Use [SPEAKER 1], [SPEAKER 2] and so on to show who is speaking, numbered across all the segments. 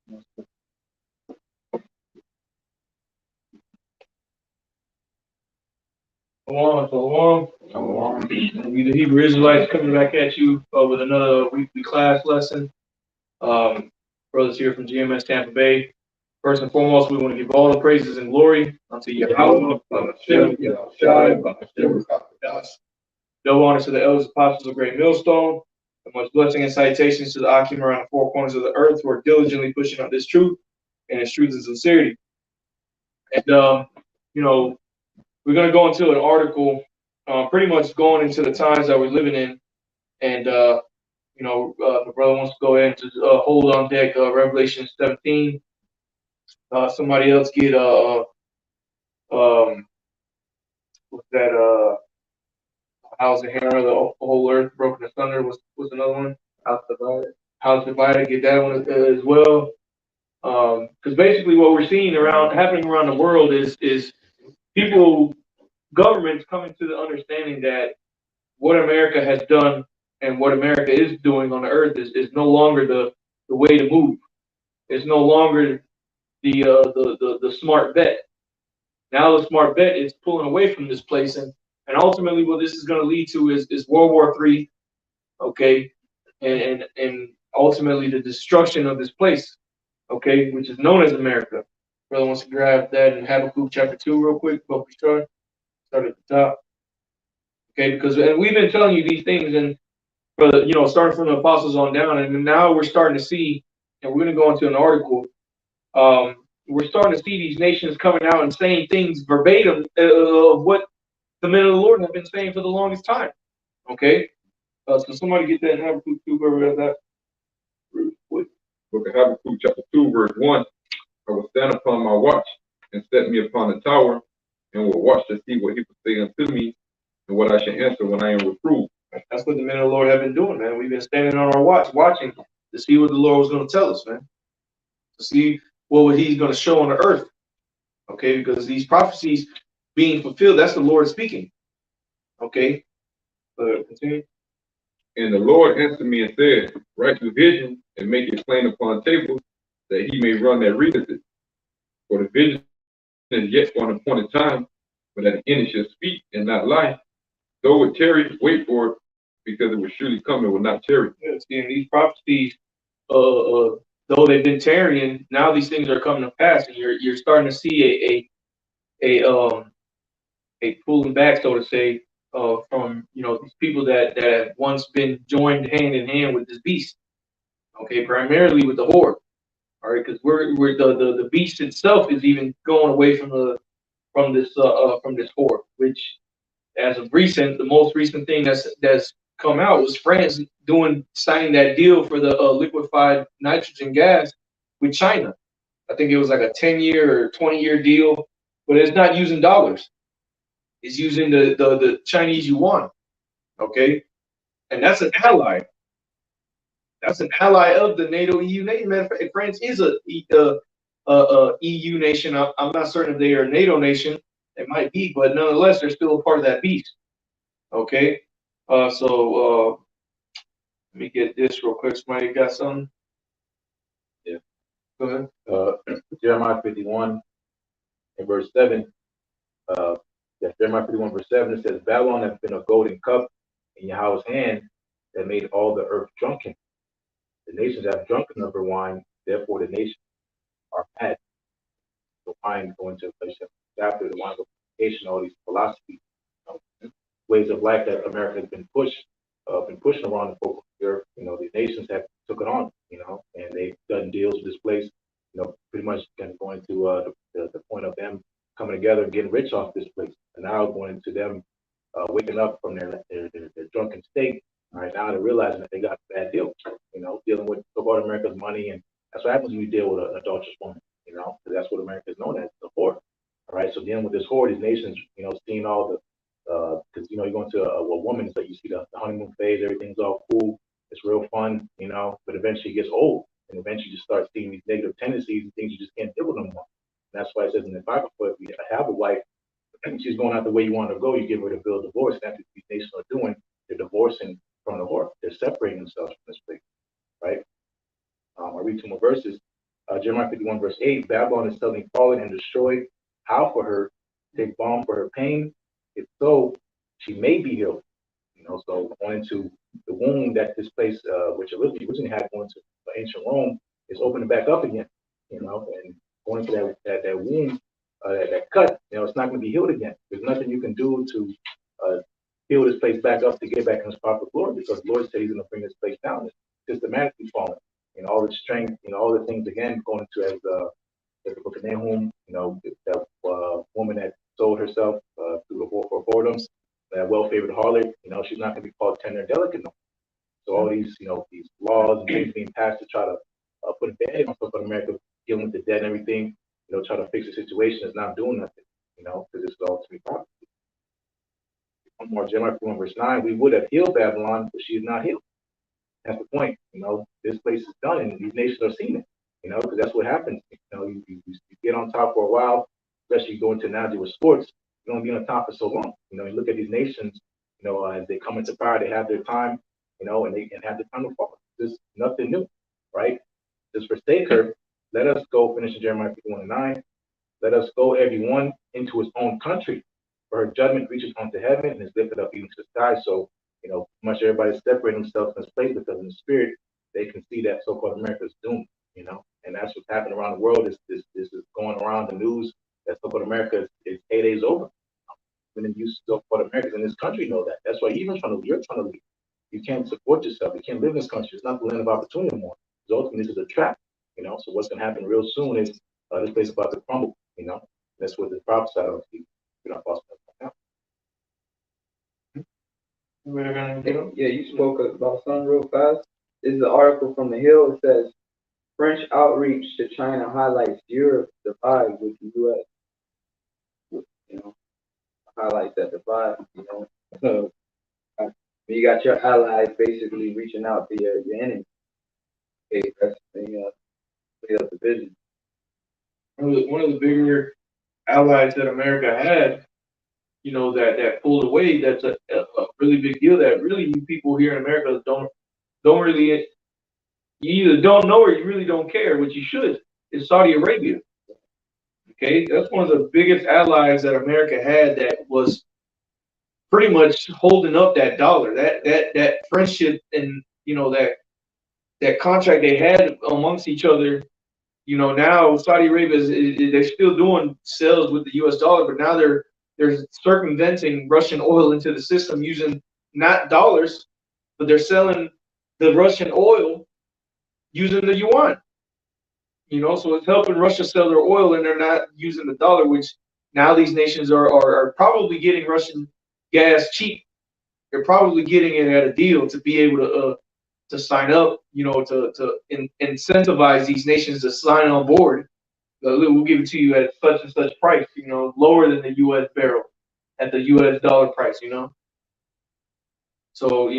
[SPEAKER 1] Shalom.
[SPEAKER 2] We the Hebrew Israelites coming back at you with another weekly class lesson. Brothers here from GmsTampa Bay. First and foremost, we want to give all the praises and glory unto Yahweh. Double honor to the elders, apostles of Great Millstone, and much blessing and citations to the Akim around the four corners of the earth who are diligently pushing up this truth and its truth and sincerity. And we're going to go into an article, pretty much going into the times that we're living in, and the brother wants to go ahead and just hold on deck Revelation 17. Somebody else get what's that? How's the hammer the whole earth broken asunder? What's another one? House divided. Get that one as well. Because basically what we're seeing happening around the world is people, governments coming to the understanding that what America has done and what America is doing on the earth is no longer the way to move. It's no longer the smart bet. Now the smart bet is pulling away from this place, and ultimately what this is going to lead to is World War III, okay, and ultimately the destruction of this place, okay, which is known as America. Brother wants to grab that in Habakkuk chapter 2 real quick, but we start at the top, okay, because and we've been telling you these things, and starting from the apostles on down, and now we're starting to see, and we're going to go into an article. We're starting to see these nations coming out and saying things verbatim of what the men of the Lord have been saying for the longest time. Okay, so somebody get that in Habakkuk 2, whoever has that.
[SPEAKER 1] Book of Habakkuk chapter 2, verse 1. I will stand upon my watch and set me upon the tower, and will watch to see what he will say unto me, and what I shall answer when I am reproved.
[SPEAKER 2] That's what the men of the Lord have been doing, man. We've been standing on our watch, watching to see what the Lord was going to tell us, man. To see what he's going to show on the earth. Okay, because these prophecies being fulfilled, that's the Lord speaking. Okay, continue.
[SPEAKER 1] And the Lord answered me and said, write the vision and make it plain upon tables, that he may run that readeth it. For the vision is yet for an appointed time, but at the end it shall speak and not lie. Though it tarry, wait for it, because it will surely come, it will not tarry.
[SPEAKER 2] Yeah, see, and these prophecies, though they've been tarrying, now these things are coming to pass, and you're starting to see a pulling back, so to say, from these people that have once been joined hand in hand with this beast. Okay, primarily with the horde. All right, because we're the beast itself is even going away from this horde, which as of recent, the most recent thing that's come out was France signing that deal for the liquefied nitrogen gas with China. I think it was like a 10-year or 20-year deal, but it's not using dollars. It's using the Chinese yuan. Okay, and that's an ally. That's an ally of the NATO EU nation. Matter of fact, France is a EU nation. I'm not certain if they are a NATO nation. It might be, but nonetheless, they're still a part of that beast. Okay, so let me get this real quick. Somebody got something?
[SPEAKER 3] Yeah.
[SPEAKER 2] Go ahead.
[SPEAKER 3] Jeremiah 51 and verse 7. Jeremiah 51 verse 7, it says, Babylon hath been a golden cup in Yahweh's hand that made all the earth drunken. The nations have drunken of her wine, therefore the nations are mad. The wine going to a place after the wine of education, all these philosophies, ways of life that America has been pushing around the folk of the earth. The nations have took it on, and they've done deals with this place, pretty much going to the point of them coming together and getting rich off this place. And now going to them waking up from their drunken state. All right, now they're realizing that they got a bad deal, dealing with so-called America's money. And that's what happens when you deal with an adulterous woman, because that's what America is known as, the horde. All right, so dealing with this horde, these nations, seeing all the, because, you're going to a woman, so you see the honeymoon phase, everything's all cool, it's real fun, but eventually it gets old. And eventually you start seeing these negative tendencies and things you just can't deal with them more. And that's why it says in the Bible, if you have a wife, and she's going out the way you want her to go, you give her the bill of divorce. That's what these nations are doing. They're divorcing from the whore. They're separating themselves from this place, right? I'll read two more verses. Jeremiah 51 verse 8, Babylon is suddenly fallen and destroyed. How for her? Take balm for her pain. If so, she may be healed. So going into the wound that this place, which originally had going to ancient Rome, is opening back up again. And going to that wound, that cut, it's not going to be healed again. There's nothing you can do to heal this place back up to get back in its proper glory, because the Lord said He's going to bring this place down. It's systematically falling. All the strength, all the things again going to as the book of Nahum, that woman that sold herself through the war for whoredoms, that well-favored harlot, she's not going to be called tender and delicate no more. So all these, these laws and things being passed to try to put a band on Southern America, dealing with the debt and everything, try to fix the situation is not doing nothing, because it's all to be property. One more, Jeremiah 1 verse 9, we would have healed Babylon, but she is not healed. That's the point. This place is done, and these nations are seeing it. Because that's what happens. You get on top for a while, especially you go into analogy with sports. You don't be on top for so long. You look at these nations. As they come into power, they have their time. And they can have the time to fall. There's nothing new, right? Just forsake her. Let us go. Finish in Jeremiah 51 and 9. Let us go, everyone, into his own country, for her judgment reaches unto heaven and is lifted up even to the sky. So, much everybody's separating themselves from this place, because in the spirit, they can see that so-called America is doomed, and that's what's happening around the world. This is going around the news that so-called America is 8 days over. When you so-called Americans in this country know that. That's why you're trying to leave. You can't support yourself. You can't live in this country. It's not the land of opportunity anymore. So ultimately, this is a trap, So what's going to happen real soon is this place is about to crumble, That's what the prophesied of.
[SPEAKER 4] Yeah, you spoke about something real fast. This is an article from The Hill. It says, French outreach to China highlights Europe's divide with the U.S. Highlights that divide, So you got your allies basically reaching out to your enemy. Okay, that's the division.
[SPEAKER 2] One of the bigger allies that America had, that pulled away, that's a really big deal that really you people here in America don't really, you either don't know or you really don't care, which you should, is Saudi Arabia. Okay, that's one of the biggest allies that America had that was pretty much holding up that dollar, that friendship, and that contract they had amongst each other. Now Saudi Arabia they're still doing sales with the U.S. dollar, but now they're circumventing Russian oil into the system using not dollars, but they're selling the Russian oil using the yuan. So it's helping Russia sell their oil, and they're not using the dollar, which now these nations are probably getting Russian gas cheap. They're probably getting it at a deal to be able to sign up, to incentivize these nations to sign on board. We'll give it to you at such and such price, lower than the U.S. barrel, at the U.S. dollar price, So,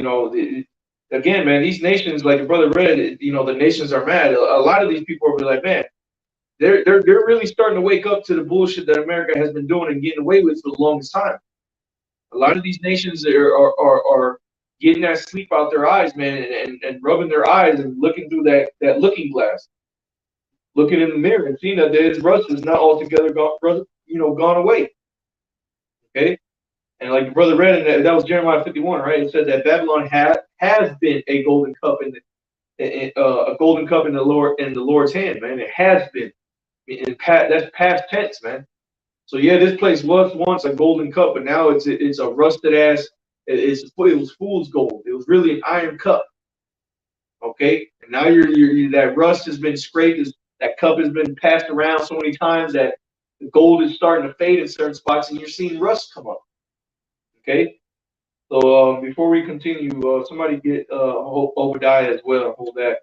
[SPEAKER 2] again, man, these nations, like your brother read, the nations are mad. A lot of these people are like, man, they're really starting to wake up to the bullshit that America has been doing and getting away with for the longest time. A lot of these nations are getting that sleep out their eyes, man, and rubbing their eyes and looking through that looking glass, looking in the mirror and seeing that this rust is not altogether gone away. Okay, and like your brother read, and that was Jeremiah 51, right? It said that Babylon has been a golden cup a golden cup in the Lord's hand, man. It has been. That's past tense, man. So yeah, this place was once a golden cup, but now it's a rusted ass. It was fool's gold. It was really an iron cup. Okay, and now you're that rust has been scraped. That cup has been passed around so many times that the gold is starting to fade in certain spots, and you're seeing rust come up. Okay, so before we continue, somebody get Obadiah as well. Hold that.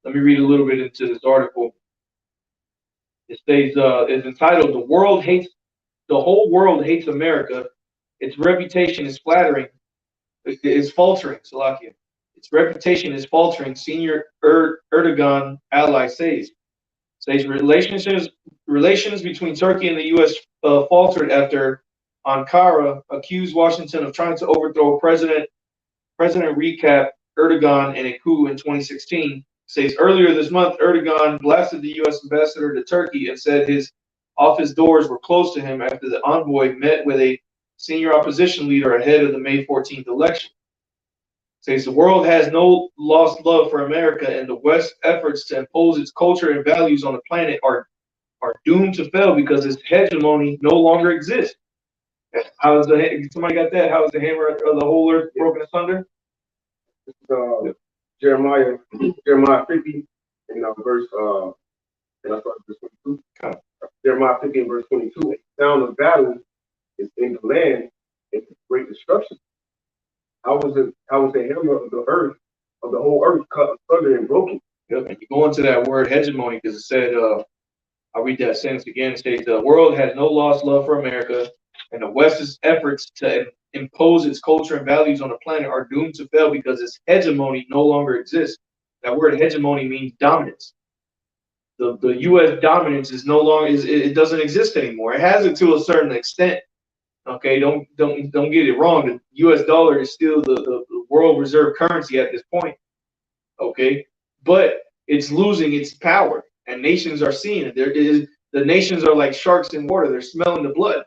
[SPEAKER 2] Let me read a little bit into this article. It states, it's entitled, The Whole World Hates America. Its reputation is faltering, Salakia. Its reputation is faltering, senior Erdogan ally says. Relations between Turkey and the U.S. Faltered after Ankara accused Washington of trying to overthrow President Recep Erdogan in a coup in 2016, Says earlier this month, Erdogan blasted the U.S. ambassador to Turkey and said his office doors were closed to him after the envoy met with a senior opposition leader ahead of the May 14th election. Says the world has no lost love for America, and the West's efforts to impose its culture and values on the planet are doomed to fail because its hegemony no longer exists. How is somebody got that? How is the hammer of the whole earth broken asunder?
[SPEAKER 5] Jeremiah 50 and verse and I start verse 22. Jeremiah 50 and verse 22. A sound of battle is in the land and great destruction. How was the hammer of the earth, of the whole earth, cut asunder and broken?
[SPEAKER 2] Yep, and you go into that word hegemony because it said, I'll read that sentence again. It states, the world has no lost love for America, and the West's efforts to impose its culture and values on the planet are doomed to fail because its hegemony no longer exists. That word hegemony means dominance. The U.S. dominance is no longer, it doesn't exist anymore. It has it to a certain extent. Okay, don't get it wrong. The U.S. dollar is still the world reserve currency at this point. Okay, but it's losing its power, and nations are seeing it. The nations are like sharks in water. They're smelling the blood.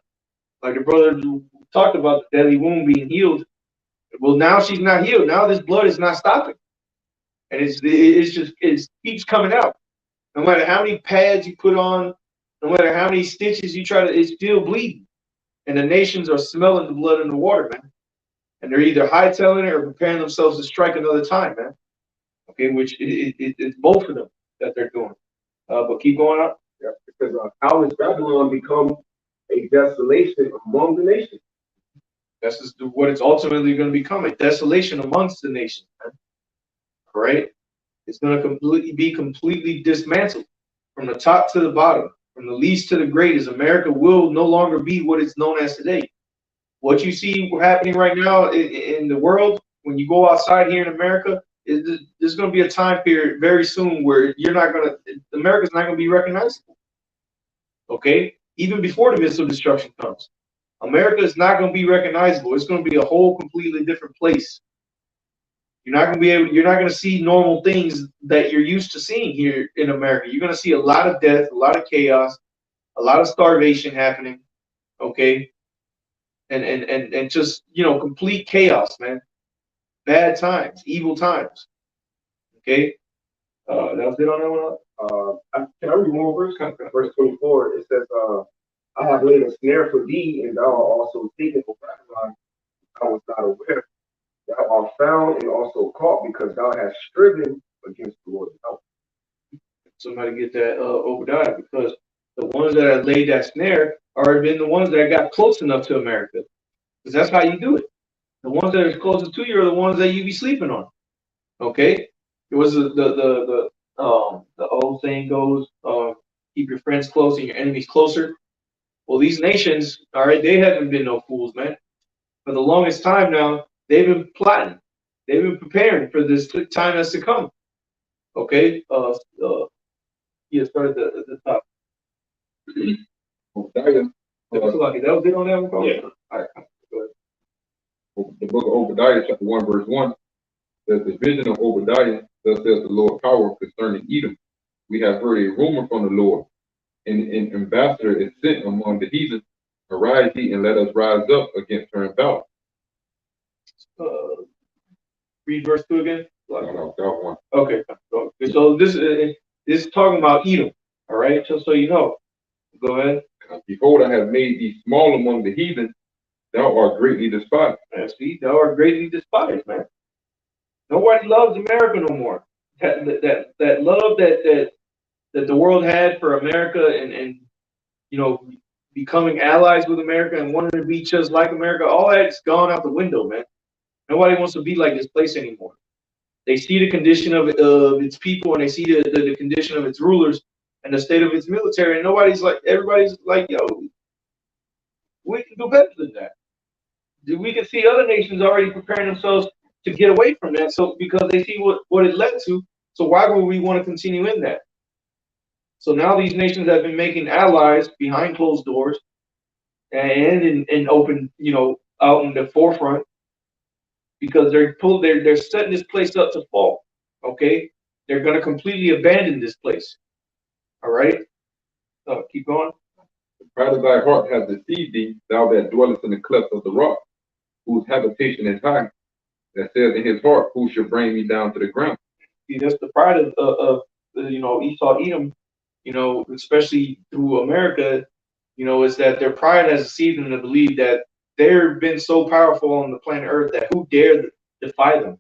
[SPEAKER 2] Like the brother who talked about the deadly wound being healed. Well, now she's not healed. Now this blood is not stopping, and it keeps coming out. No matter how many pads you put on, no matter how many stitches you try to, it's still bleeding. And the nations are smelling the blood in the water, man. And they're either hightailing it or preparing themselves to strike another time, man. Okay, which it's both of them that they're doing. But keep going on.
[SPEAKER 5] Yeah, because how has Babylon become a desolation among the nations?
[SPEAKER 2] That's just what it's ultimately going to become, a desolation amongst the nations, man. All right? It's going to be completely dismantled from the top to the bottom, from the least to the greatest. America will no longer be what it's known as today. What you see happening right now in the world, when you go outside here in America, there's going to be a time period very soon where America's not going to be recognizable. Okay? Even before the missile destruction comes. America is not going to be recognizable. It's going to be a whole completely different place. You're not going to see normal things that you're used to seeing here in America. You're going to see a lot of death, a lot of chaos, a lot of starvation happening. Okay? And just, complete chaos, man. Bad times, evil times. Okay? That was it on that one?
[SPEAKER 5] Can I read one verse? Verse 24, it says, I have laid a snare for thee, and thou art also taken for Babylon. I was not aware. Thou art found and also caught, because thou hast striven against the Lord.
[SPEAKER 2] Somebody get that Obadiah, because the ones that have laid that snare are been the ones that got close enough to America. Because that's how you do it. The ones that are closest to you are the ones that you be sleeping on. Okay? It was the old saying goes, keep your friends close and your enemies closer. Well, these nations, all right, they haven't been no fools, man. For the longest time now, they've been plotting. They've been preparing for this time that's to come. Okay? Start at the top. That was it on that one?
[SPEAKER 1] Yeah.
[SPEAKER 2] All right. Go ahead.
[SPEAKER 1] The book of Obadiah, chapter 1, verse 1, says, the vision of Obadiah, thus says the Lord power concerning Edom. We have heard a rumor from the Lord, and an ambassador is sent among the heathen. Arise ye, and let us rise up against her in battle.
[SPEAKER 2] Read verse 2 again.
[SPEAKER 1] No, that one.
[SPEAKER 2] Okay. So this is talking about Edom. All right. Just so you know. Go ahead.
[SPEAKER 1] Behold, I have made thee small among the heathen. Thou art greatly despised.
[SPEAKER 2] See, thou art greatly despised, man. Nobody loves America no more. That love that the world had for America and becoming allies with America and wanting to be just like America, all that's gone out the window, man. Nobody wants to be like this place anymore. They see the condition of its people, and they see the condition of its rulers and the state of its military, and everybody's like, yo, we can do better than that. We can see other nations already preparing themselves to get away from that, so because they see what it led to. So why would we want to continue in that? So now these nations have been making allies behind closed doors and in open, out in the forefront, because they're setting this place up to fall. Okay, they're going to completely abandon this place. All right, keep going.
[SPEAKER 1] The pride of thy heart has deceived thee, thou that dwellest in the cleft of the rock, whose habitation is high, that says in his heart, who shall bring me down to the ground?
[SPEAKER 2] See, that's the pride of Esau, Edom, especially through America, is that their pride has deceived them to believe that they've been so powerful on the planet Earth that who dare defy them?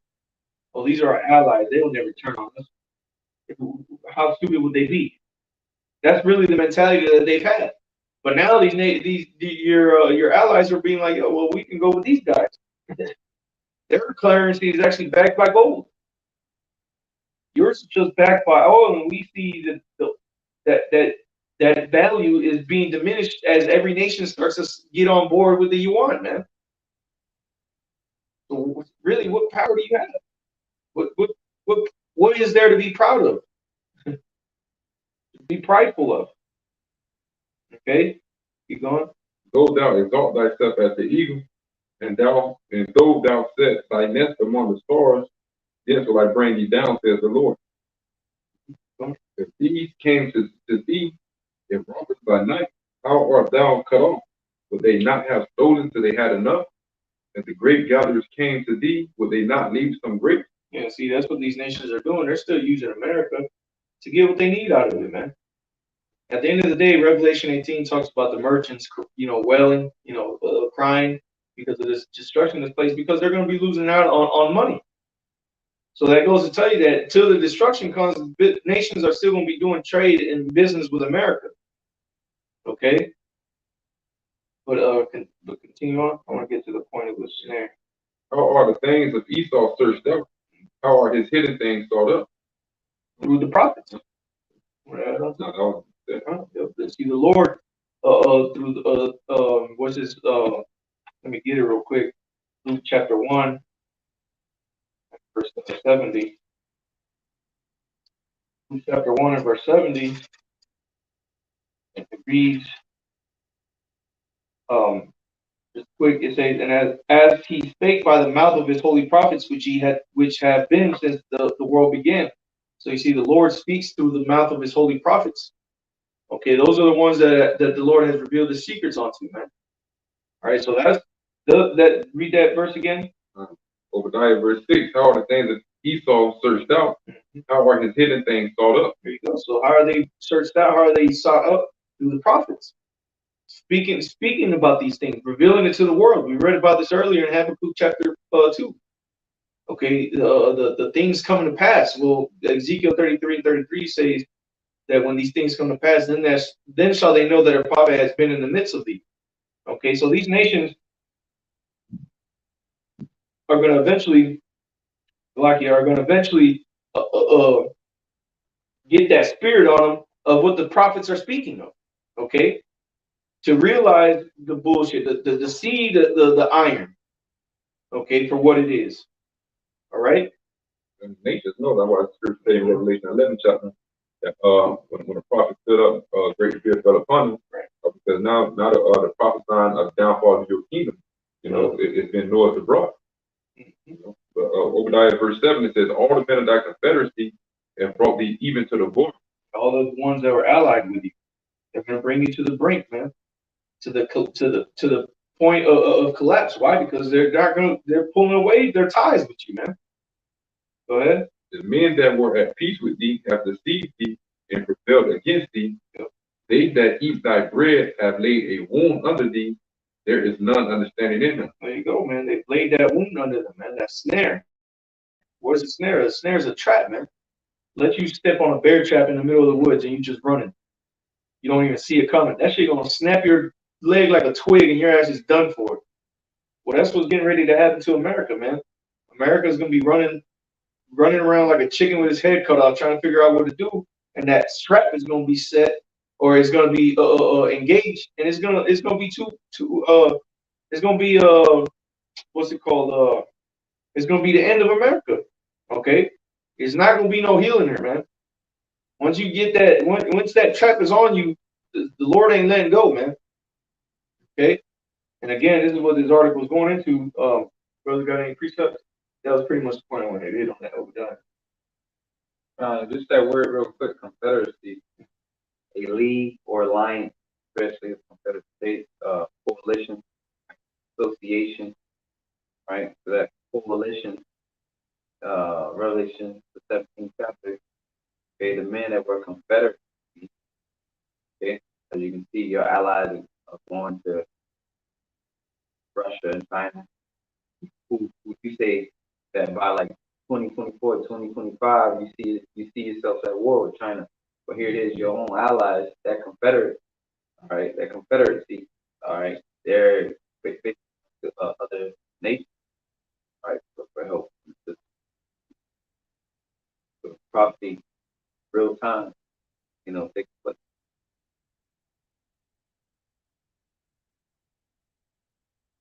[SPEAKER 2] Well, these are our allies. They will never turn on us. How stupid would they be? That's really the mentality that they've had. But now your allies are being like, oh, well, we can go with these guys. Their currency is actually backed by gold. Yours is just backed by oil, and we see that value is being diminished as every nation starts to get on board with the yuan, man. So really, what power do you have? What is there to be proud of? Be prideful of. Okay, keep going.
[SPEAKER 1] Though thou exalt thyself as the eagle, and though thou set thy nest among the stars, then will I bring thee down, says the Lord. If thieves came to thee, if robbers by night, how art thou cut off? Would they not have stolen till they had enough? If the grape gatherers came to thee, would they not leave some grapes?
[SPEAKER 2] Yeah, see, that's what these nations are doing. They're still using America to get what they need out of it, man. At the end of the day, Revelation 18 talks about the merchants, wailing, crying because of this destruction of this place, because they're going to be losing out on money. So that goes to tell you that until the destruction comes, nations are still going to be doing trade and business with America. Okay? But continue on. I want to get to the point of the snare.
[SPEAKER 1] How are the things of Esau searched out? How are his hidden things sought up?
[SPEAKER 2] Through the prophets. See the Lord through what's this? Let me get it real quick. Luke chapter 1, verse 70. Luke chapter 1 and verse 70. It reads, just quick, it says, and as he spake by the mouth of his holy prophets, which have been since the world began. So you see, the Lord speaks through the mouth of his holy prophets. Okay, those are the ones that the Lord has revealed his secrets onto, man. All right, so read that verse again.
[SPEAKER 1] Obadiah verse 6, how are the things that Esau searched out? How are his hidden things sought up?
[SPEAKER 2] There you go. So how are they searched out? How are they sought up? Through the prophets. Speaking about these things, revealing it to the world. We read about this earlier in Habakkuk chapter 2. Okay, the things coming to pass. Well, Ezekiel 33 and 33 says that when these things come to pass, then shall they know that our prophet has been in the midst of thee. Okay, so these nations are going to eventually, get that spirit on them of what the prophets are speaking of. Okay, to realize the bullshit, the seed, the iron. Okay, for what it is. All right.
[SPEAKER 1] And nations know that what scripture say in Revelation 11 chapter that when the prophet stood up, great fear fell upon him,
[SPEAKER 2] right.
[SPEAKER 1] Because now the prophesying of the downfall of your kingdom, it's been noised abroad. But Obadiah verse 7, it says, all the men of thy confederacy have brought thee even to the border.
[SPEAKER 2] All the ones that were allied with you, they're going to bring you to the brink, man, to the point of collapse. Why? Because they're pulling away their ties with you, man. Go ahead.
[SPEAKER 1] The men that were at peace with thee have deceived thee and rebelled against thee. They that eat thy bread have laid a wound under thee. There is none understanding in them.
[SPEAKER 2] There you go, man. They've laid that wound under them, man. That snare. What is a snare? A snare is a trap, man. Let you step on a bear trap in the middle of the woods and you just running. You don't even see it coming. That shit gonna snap your leg like a twig and your ass is done for. Well, that's what's getting ready to happen to America, man. America's gonna be running around like a chicken with his head cut off, trying to figure out what to do, and that trap is gonna be set, or it's gonna be engaged, and it's gonna be it's gonna be what's it called? It's gonna be the end of America. Okay, it's not gonna be no healing there, man. Once you get that, once that trap is on you, the Lord ain't letting go, man. Okay, and again, this is what this article is going into. Brother, got any precepts? That was pretty much the point I wanted to hit on that Obadiah.
[SPEAKER 4] Just that word real quick, confederacy, a league or alliance, especially a confederate states, coalition, association, right? So that coalition, Revelation, the 17th chapter, okay, the men that were confederate, okay, as you can see, your allies are going to Russia and China, who you say that by like 2024, 2025, you see yourself at war with China. But here it is, your own allies, that confederate, all right, that confederacy, all right, they're facing other nations, all right, for help. The prophecy, real time, takes place.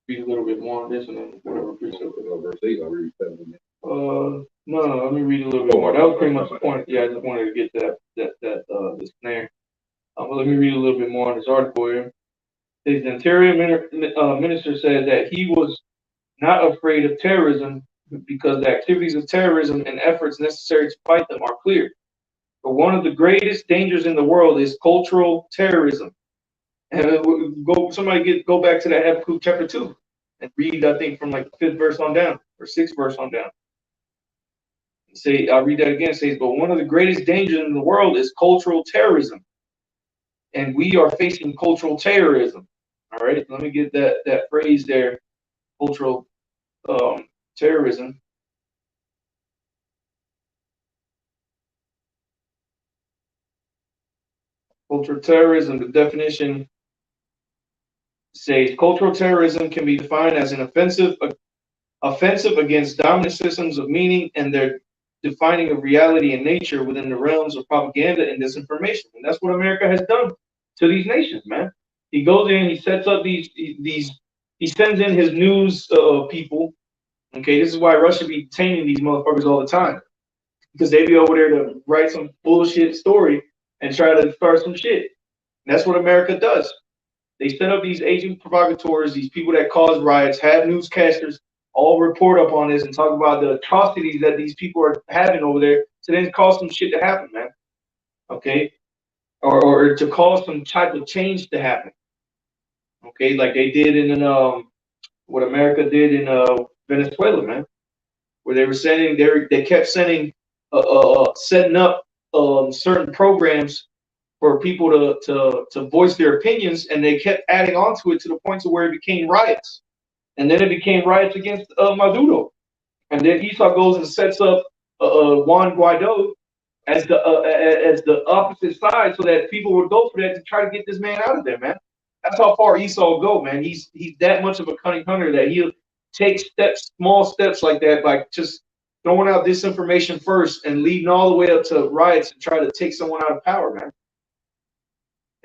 [SPEAKER 2] Read a little bit more on this and then whatever precept.
[SPEAKER 1] Verse 8, I'll read 7.
[SPEAKER 2] No, let me read a little bit more. That was pretty much the point. Yeah, I just wanted to get to the snare. But let me read a little bit more on this article here. His interior minister said that he was not afraid of terrorism because the activities of terrorism and efforts necessary to fight them are clear. But one of the greatest dangers in the world is cultural terrorism. And go back to that Habakkuk chapter 2 and read, I think, from like the 5th verse on down or 6th verse on down. I'll read that again. It says, but one of the greatest dangers in the world is cultural terrorism. And we are facing cultural terrorism. All right, let me get that phrase there, cultural terrorism. Cultural terrorism, the definition says cultural terrorism can be defined as an offensive against dominant systems of meaning and their defining of reality and nature within the realms of propaganda and disinformation. And that's what America has done to these nations, man. He goes in, he sets up he sends in his news people. Okay, this is why Russia be detaining these motherfuckers all the time. Because they be over there to write some bullshit story and try to start some shit. And that's what America does. They set up these agent provocateurs, these people that cause riots, have newscasters all report up on this and talk about the atrocities that these people are having over there to then cause some shit to happen, man. Okay? Or to cause some type of change to happen. Okay, like they did in what America did in Venezuela, man, where they were sending they kept sending setting up certain programs for people to voice their opinions, and they kept adding on to it to the point to where it became riots, and then it became riots against Maduro, and then Esau goes and sets up Juan Guaido as the opposite side, so that people would go for that to try to get this man out of there, man. That's how far Esau will go, man. He's that much of a cunning hunter that he'll take small steps like that, like just throwing out disinformation first and leading all the way up to riots and try to take someone out of power, man.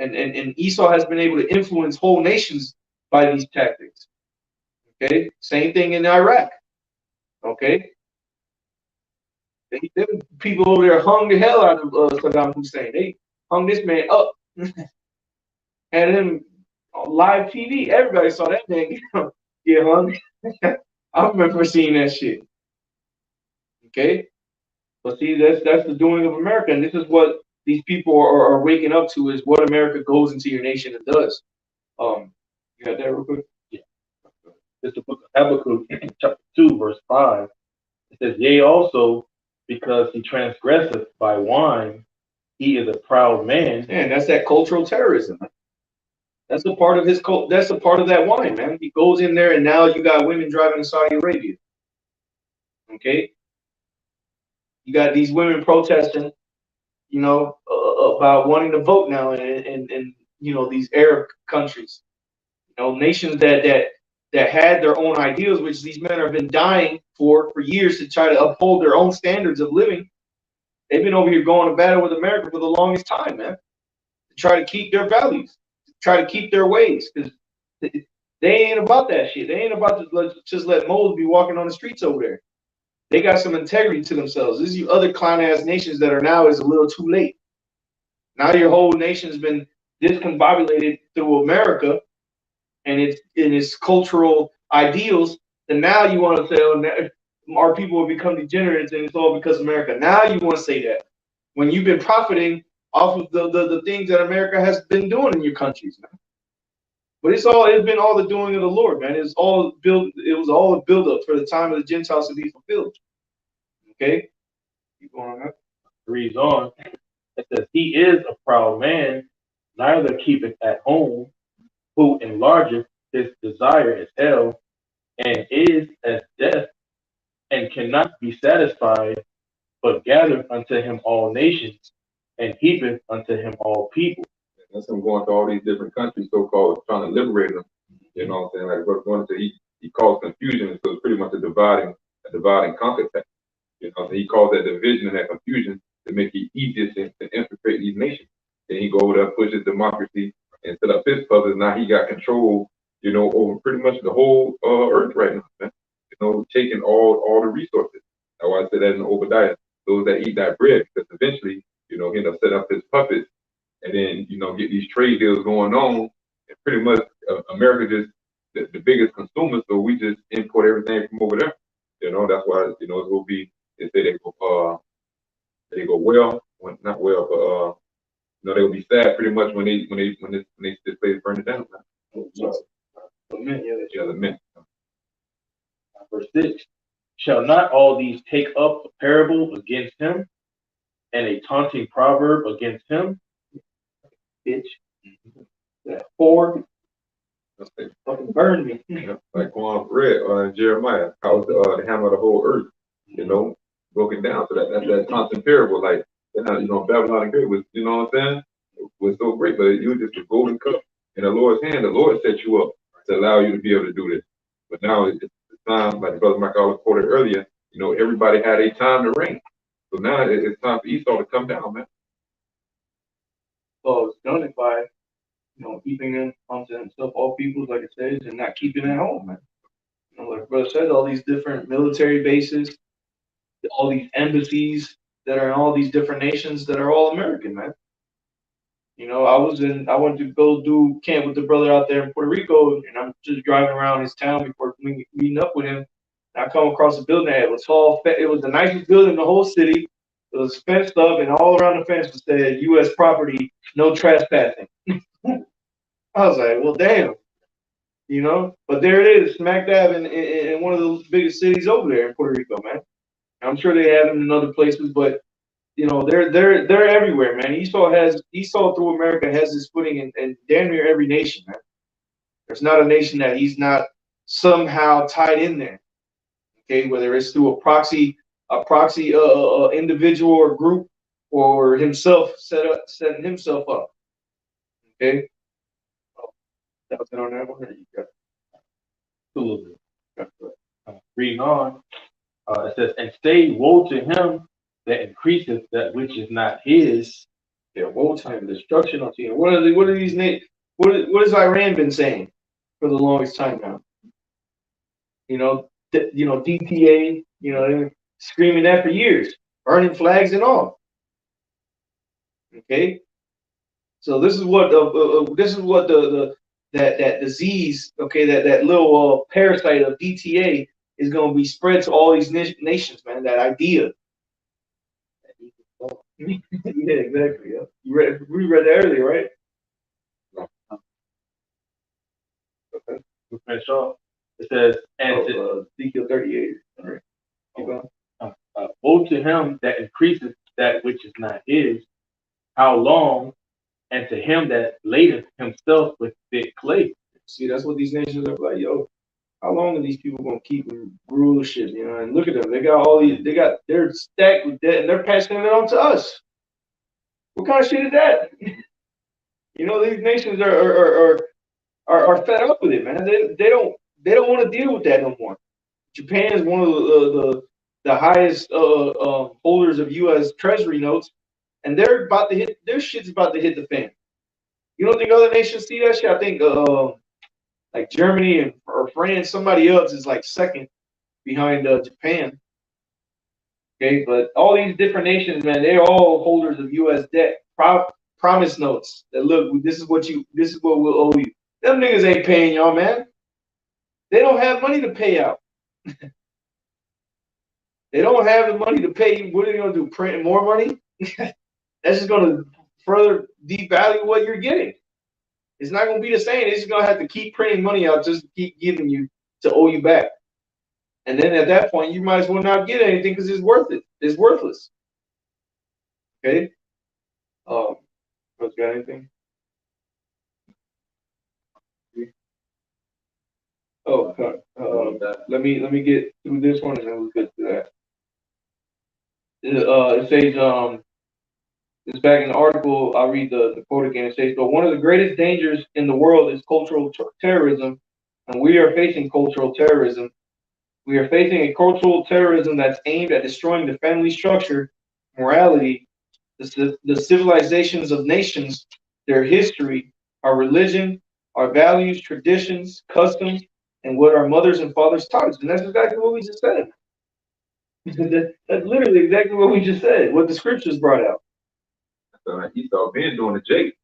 [SPEAKER 2] And Esau has been able to influence whole nations by these tactics. Okay, same thing in Iraq. Okay, them people over there hung the hell out of Saddam Hussein. They hung this man up, had him on live TV. Everybody saw that man get hung. I remember seeing that shit. Okay, but see, that's the doing of America, and this is what these people are waking up to, is what America goes into your nation and does. You got that real quick?
[SPEAKER 3] Yeah. It's the book of Habakkuk, chapter 2, verse 5. It says, yea, also, because he transgresseth by wine, he is a proud man.
[SPEAKER 2] And that's that cultural terrorism. That's a part of his cult. That's a part of that wine, man. He goes in there, and now you got women driving to Saudi Arabia. Okay, you got these women protesting, about wanting to vote now in these Arab countries, nations that had their own ideals, which these men have been dying for years to try to uphold their own standards of living. They've been over here going to battle with America for the longest time, man, to try to keep their values, to try to keep their ways, because they ain't about that shit. They ain't about to just let moles be walking on the streets over there. They got some integrity to themselves. This is you other clown-ass nations that are now is a little too late. Now your whole nation's been discombobulated through America and its cultural ideals, and now you want to say, our people have become degenerates, and it's all because of America. Now you want to say that. when you've been profiting off of the things that America has been doing in your countries, man. But it's been all the doing of the Lord, man. It was all a build up for the time of the Gentiles to be fulfilled. Okay? Keep going on that.
[SPEAKER 3] Reads on. It says, he is a proud man, neither keepeth at home, who enlargeth his desire as hell, and is as death, and cannot be satisfied, but gathereth unto him all nations, and heapeth unto him all people.
[SPEAKER 1] That's him going to all these different countries, so-called, trying to liberate them. You know what I'm saying? Like Brother Gordon said, he caused confusion, so it's pretty much a divide and conquer tactic. You know, he calls that division and that confusion to make it easier to infiltrate these nations. Then he go over there, push his democracy, and set up his puppets. Now he got control, you know, over pretty much the whole earth right now, man. You know, taking all the resources. That's why I said that in Obadiah, those that eat that bread, because eventually, you know, he'll set up his puppets and then, you know, get these trade deals going on. And pretty much America just the biggest consumer, so we just import everything from over there. You know, that's why, you know, it will be, they say they go well, when, not well, but you know, they'll be sad pretty much when this place burn it down. The men.
[SPEAKER 3] Verse 6. Shall not all these take up a parable against him, and a taunting proverb against him? Bitch.
[SPEAKER 2] Yeah. 4.
[SPEAKER 1] Like,
[SPEAKER 2] fucking burn me.
[SPEAKER 1] like Juan read Jeremiah, how the hammer of the whole earth, you know, broken down. So that's that constant parable. Like, you know, Babylon the Great was, you know what I'm saying, was so great, but you were just a golden cup in the Lord's hand. The Lord set you up to allow you to be able to do this. But now it's time, like Brother Michael quoted earlier, you know, everybody had a time to reign. So now it's time for Esau to come down, man.
[SPEAKER 2] So it's done it by, you know, keeping them unto himself all peoples, like it says, and not keeping it at home, man. You know, like Brother said, all these different military bases, all these embassies that are in all these different nations that are all American, man. You know, I went to go do camp with the brother out there in Puerto Rico, and I'm just driving around his town before meeting up with him. And I come across a building that was it was the nicest building in the whole city. It was fenced up, and all around the fence was said U.S. property, no trespassing. I was like, well, damn, you know. But there it is, smack dab in one of the biggest cities over there in Puerto Rico, man. I'm sure they have them in other places, but you know, they're everywhere, man. Esau through America has his footing in damn near every nation, man. There's not a nation that he's not somehow tied in there. Okay, whether it's through a proxy individual or group, or himself setting himself up. Okay. That was it on that one. You got
[SPEAKER 3] A little bit. Reading on, it says, and say, woe to him that increaseth that which is not his.
[SPEAKER 2] Yeah, woe time, destruction unto you. What are these what has Iran been saying for the longest time now? You know, DTA. You know, they've been screaming that for years, burning flags and all. Okay, so this is what that disease. Okay, that little parasite of DTA is going to be spread to all these nations, man. That idea. Yeah, exactly. Yeah. We read that earlier, right?
[SPEAKER 3] Okay. We finish off. It says, and
[SPEAKER 2] Ezekiel 38. All right. Keep going.
[SPEAKER 3] Woe to him that increaseth that which is not his. How long? And to him that ladeth himself with thick clay.
[SPEAKER 2] See, that's what these nations are like. Yo, how long are these people gonna keep rule shit? You know, and look at them. They got all these. They're stacked with debt, and they're passing it on to us. What kind of shit is that? You know, these nations are fed up with it, man. They don't want to deal with that no more. Japan is one of the highest holders of U.S. Treasury notes, and they're about to hit their shit's about to hit the fan. You don't think other nations see that shit? I think like Germany or France, somebody else is like second behind Japan. Okay, but all these different nations, man, they're all holders of U.S. debt, promise notes. That look, this is what we'll owe you. Them niggas ain't paying y'all, man. They don't have money to pay out. They don't have the money to pay you. What are they gonna do? Print more money? That's just going to further devalue what you're getting. It's not going to be the same. It's just going to have to keep printing money out just to keep giving you to owe you back. And then at that point, you might as well not get anything because it's worth it. It's worthless. Okay. Got anything? Oh, let me get through this one and then we'll get to that. It says it's back in the article. I'll read the quote again. It says, "But one of the greatest dangers in the world is cultural terrorism, and we are facing cultural terrorism. We are facing a cultural terrorism that's aimed at destroying the family structure, morality, the civilizations of nations, their history, our religion, our values, traditions, customs, and what our mothers and fathers taught us." And that's exactly what we just said. That's literally exactly what we just said, what the scriptures brought out.
[SPEAKER 1] Esau been doing the Jake.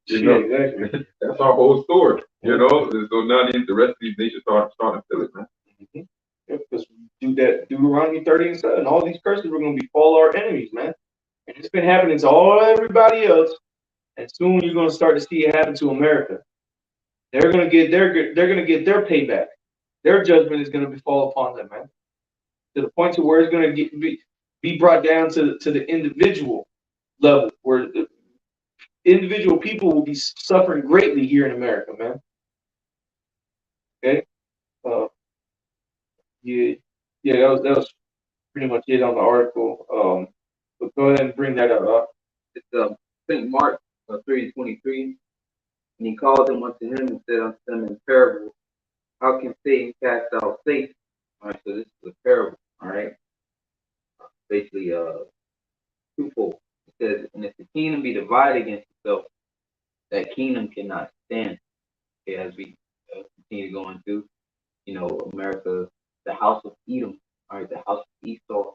[SPEAKER 2] Yeah, exactly.
[SPEAKER 1] That's our whole story. So now the rest of these nations start to feel it, man.
[SPEAKER 2] Mm-hmm. Yep, because do that Deuteronomy 30:7. All these curses were going to befall our enemies, man. And it's been happening to everybody else. And soon you're going to start to see it happen to America. They're going to get their payback. Their judgment is going to befall upon them, man. To the point to where it's going to be brought down to the individual level, where the individual people will be suffering greatly here in America, man. Okay. Yeah, that was pretty much it on the article. But go ahead and bring that up.
[SPEAKER 4] It's St. Mark 3:23, and he called them unto him and said unto them in parable, how can Satan cast out Satan? All right, so this is a parable. All right, basically twofold. It says, and if the kingdom be divided against itself, that kingdom cannot stand. Okay, as we continue going through, America, the house of Edom, all right, the house of Esau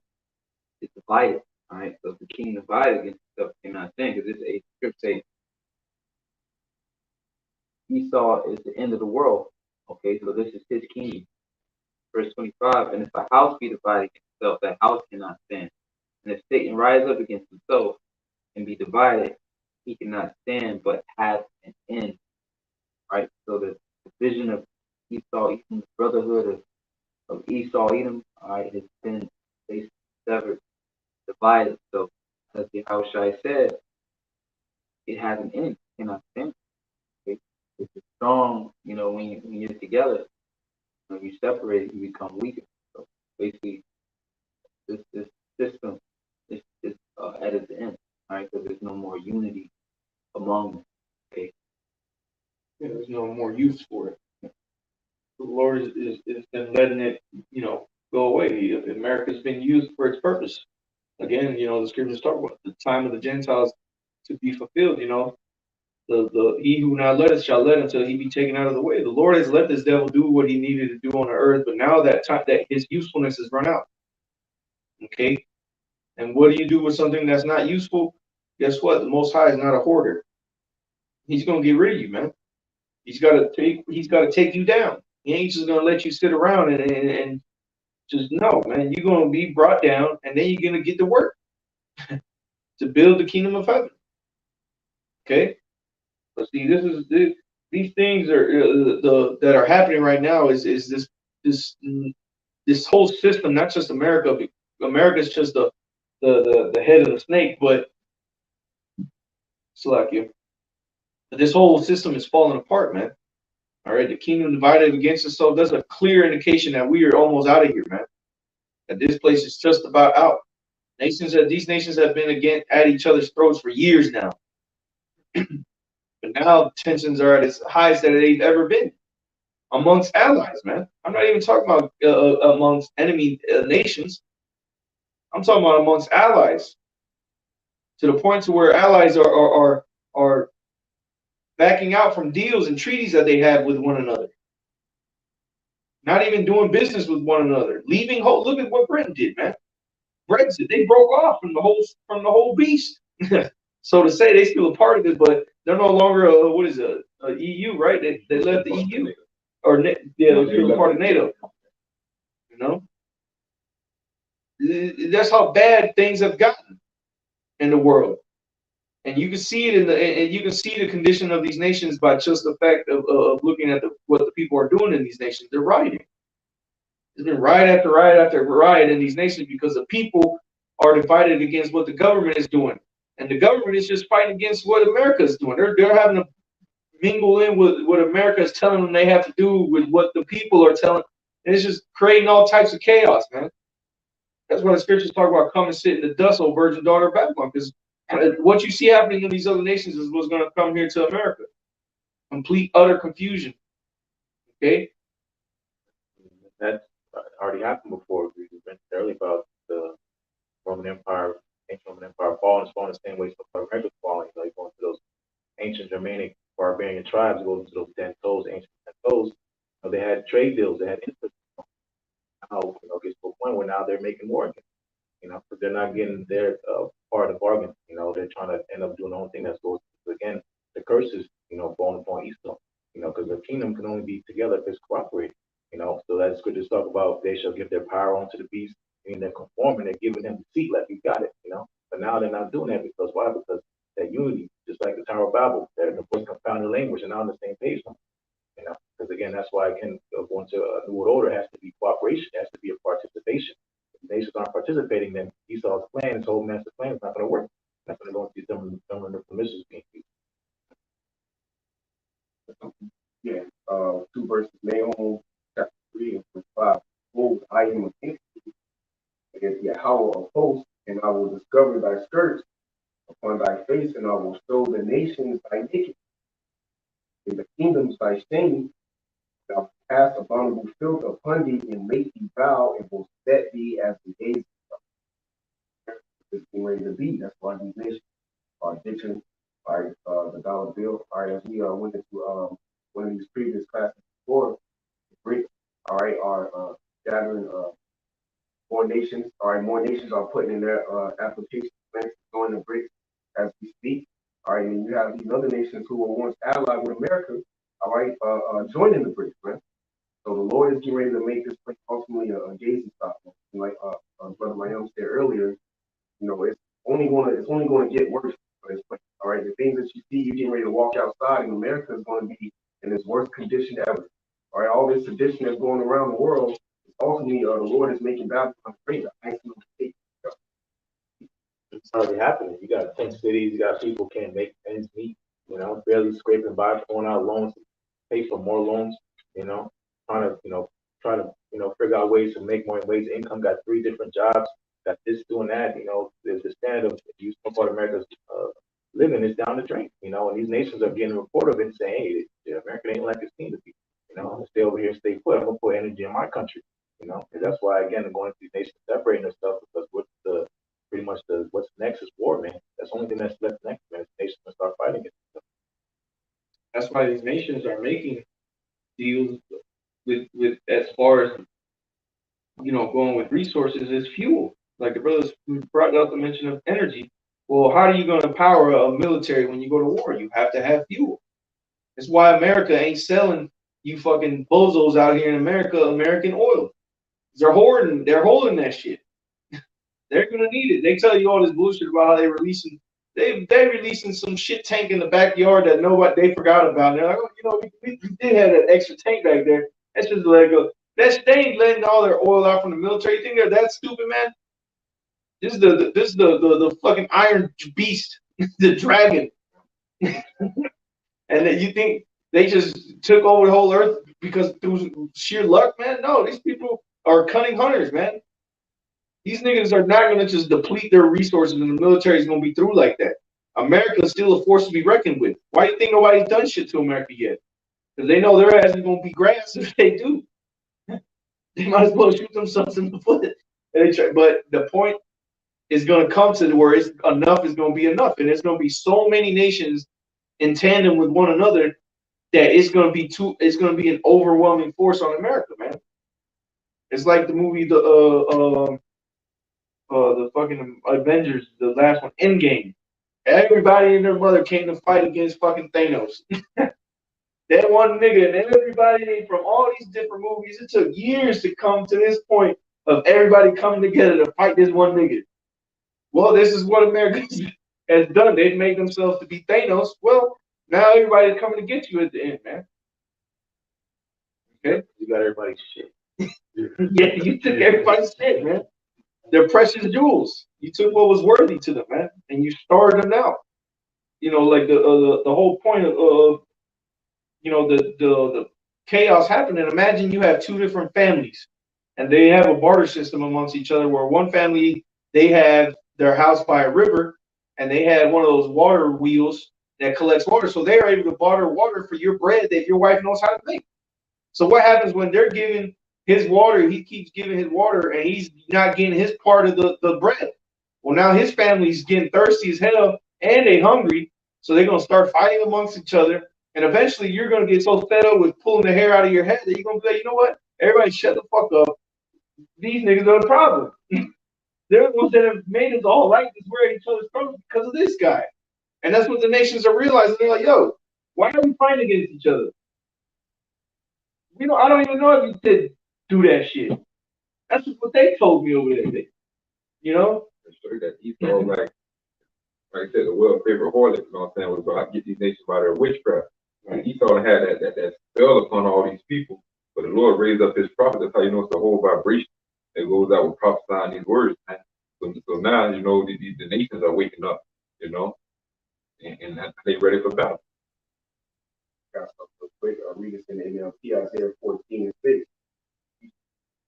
[SPEAKER 4] is divided. All right, so if the kingdom divided against itself cannot stand, because it's a script saying Esau is the end of the world. Okay, so this is his kingdom. Verse 25, and if a house be divided against itself, that house cannot stand. And if Satan rise up against himself and be divided, he cannot stand, but has an end. Right? So the division of Esau, Edom, the brotherhood of Esau, Edom, all right, has been basically severed, divided. So as the Yahushua said, it has an end. It cannot stand. Okay? It's strong, when you're together. When you separate, you become weaker. So basically, this system is at its end, right? Because there's no more unity among them. Okay.
[SPEAKER 2] Yeah, there's no more use for it. The Lord is been letting it, go away. America's been used for its purpose. Again, the scriptures talk about the time of the Gentiles to be fulfilled. The he who not let us shall let until he be taken out of the way. The Lord has let this devil do what he needed to do on the earth, but now that time that his usefulness has run out. Okay. And what do you do with something that's not useful? Guess what? The Most High is not a hoarder. He's gonna get rid of you, man. He's got to take you down. He ain't just gonna let you sit around and just no, man. You're gonna be brought down, and then you're gonna get to work to build the kingdom of heaven. Okay. But see, these things are that are happening right now is this whole system, not just America. America's just the head of the snake, but Slovakia. This whole system is falling apart, man. All right, the kingdom divided against itself. That's a clear indication that we are almost out of here, man. That this place is just about out. These nations have been at each other's throats for years now. But now tensions are at its highest that they've ever been amongst allies, man. I'm not even talking about amongst enemy nations. I'm talking about amongst allies. To the point to where allies are backing out from deals and treaties that they have with one another. Not even doing business with one another. Leaving home. Look at what Britain did, man. Brexit. They broke off from the whole beast. So to say they still a part of it, but they're no longer a EU, right? They left the EU, or they're still a part of NATO. That's how bad things have gotten in the world. And you can see it and you can see the condition of these nations by just the fact of looking at what the people are doing in these nations. They're rioting. There's been riot after riot after riot in these nations because the people are divided against what the government is doing. And the government is just fighting against what America is doing. They're having to mingle in with what America is telling them they have to do with what the people are telling. And it's just creating all types of chaos, man. That's why the scriptures talk about come and sit in the dust, O virgin daughter of Babylon. Because what you see happening in these other nations is what's going to come here to America. Complete, utter confusion. Okay?
[SPEAKER 3] That already happened before. We mentioned earlier about the Roman Empire, ancient Roman Empire falling, it's falling the same way so America's falling. You know, you're going to those ancient Germanic barbarian tribes, going to those 10 toes, ancient 10 toes. You know, they had trade deals, they had interest. Now, you know, it gets to a point where now they're making war again. You know, because they're not getting their part of the bargain. You know, they're trying to end up doing their own thing that's goes again. The curses, you know, falling upon Esau. You know, because the kingdom can only be together if it's cooperating. You know, so that's good to talk about. They shall give their power unto the beast, and they're conforming. They're giving them the seat like we got it. You know, but now they're not doing that because why? Because that unity, just like the Tower of Babel, they're the voice confounded language, and now on the same page. You know, because again, that's why again, going to a new world order has to be cooperation, has to be a participation. If the nations aren't participating, then Esau's plan, his whole master plan, is not going to work. That's going to go into some of the permissions being used.
[SPEAKER 5] Yeah, 2 verses, Nahum chapter 3 and verse 5. Behold, I am against thee, against Yahweh of hosts, and I will discover thy skirts upon thy face, and I will show the nations thy nakedness, and the kingdoms thy shame. And I will cast abominable filth upon thee, and make thee vow, and will set thee as the days of it's getting ready to be. That's why these nations are ditching, all right, the dollar bill. All right, as we went into one of these previous classes before, the BRICS, all right, are gathering more nations. All right, more nations are putting in their application plans to join the BRICS as we speak. All right, and you have these other nations who were once allied with America, all right, joining the BRICS, man. So the Lord is getting ready to make this place ultimately a gazing stop. Like Brother Mayum said earlier, you know, it's only going to get worse for this place. All right, the things that you see, you're getting ready to walk outside, and America is going to be in its worst condition ever. All right, all this sedition that's going around the world, ultimately, the Lord is making Babylon great, the icing on the cake.
[SPEAKER 3] It's already happening. You got 10 cities, you got people can't make ends meet, you know, barely scraping by, pulling out loans, pay for more loans, you know, trying to, figure out ways to make more ways of income, got 3 different jobs, got this, doing that, you know, there's the standard of use of what America's living is down the drain, you know, and these nations are getting a report of it and saying, hey, America ain't like it seems to be, you know, I'm gonna stay over here and stay put, I'm gonna put energy in my country, you know, and that's why, again, they're going to these nations separating themselves because with the pretty much what's next is war, man. That's the only thing that's left next, man. The nations start fighting it.
[SPEAKER 2] That's why these nations are making deals with as far as going with resources is fuel. Like the brothers brought up the mention of energy. Well, how are you going to power a military when you go to war? You have to have fuel. That's why America ain't selling you fucking bozos out here in America American oil. They're holding that shit. They're gonna need it. They tell you all this bullshit about how they releasing some shit tank in the backyard that they forgot about. And they're like, oh, we did have that extra tank back there. That's just let it go. They ain't letting all their oil out from the military. You think they're that stupid, man? This is the fucking iron beast, the dragon. And that you think they just took over the whole earth because through sheer luck, man? No, these people are cunning hunters, man. These niggas are not going to just deplete their resources and the military is going to be through like that. America is still a force to be reckoned with. Why do you think nobody's done shit to America yet? Because they know their ass is going to be grass if they do. They might as well shoot themselves in the foot. But the point is going to come to where enough is going to be enough. And there's going to be so many nations in tandem with one another that it's going to be an overwhelming force on America, man. It's like the movie, the fucking Avengers, the last one, Endgame. Everybody and their mother came to fight against fucking Thanos. That one nigga and everybody from all these different movies, it took years to come to this point of everybody coming together to fight this one nigga. Well, this is what America has done. They've made themselves to be Thanos. Well, now everybody's coming to get you at the end, man. Okay?
[SPEAKER 3] You got everybody's shit.
[SPEAKER 2] Yeah, you took everybody's shit, man. Their precious jewels. You took what was worthy to them, man, and you starved them out. You know, like the whole point of you know the chaos happening. Imagine you have two different families, and they have a barter system amongst each other. Where one family they have their house by a river, and they had one of those water wheels that collects water, so they are able to barter water for your bread that your wife knows how to make. So what happens when they're giving his water? He keeps giving his water, and he's not getting his part of the bread. Well, now his family's getting thirsty as hell, and they hungry, so they're gonna start fighting amongst each other. And eventually, you're gonna get so fed up with pulling the hair out of your head that you're gonna be like, you know what? Everybody, shut the fuck up. These niggas are the problem. They're the ones that have made us all like this, wear each other's problems because of this guy. And that's what the nations are realizing. They're like, yo, why are we fighting against each other? I don't even know if you did do that shit. That's what they told me over there. You know?
[SPEAKER 1] So that Esau, like I said, the world favorite harlot, you know what I'm saying, was about to get these nations by their witchcraft. Right. Esau had that spell upon all these people, but the Lord raised up his prophets. That's how you know it's the whole vibration that goes out with prophesying these words, man. So now, you know, the nations are waking up, you know, and they ready for battle.
[SPEAKER 5] Got something quick. I'll read this in NLT, Isaiah 14:6.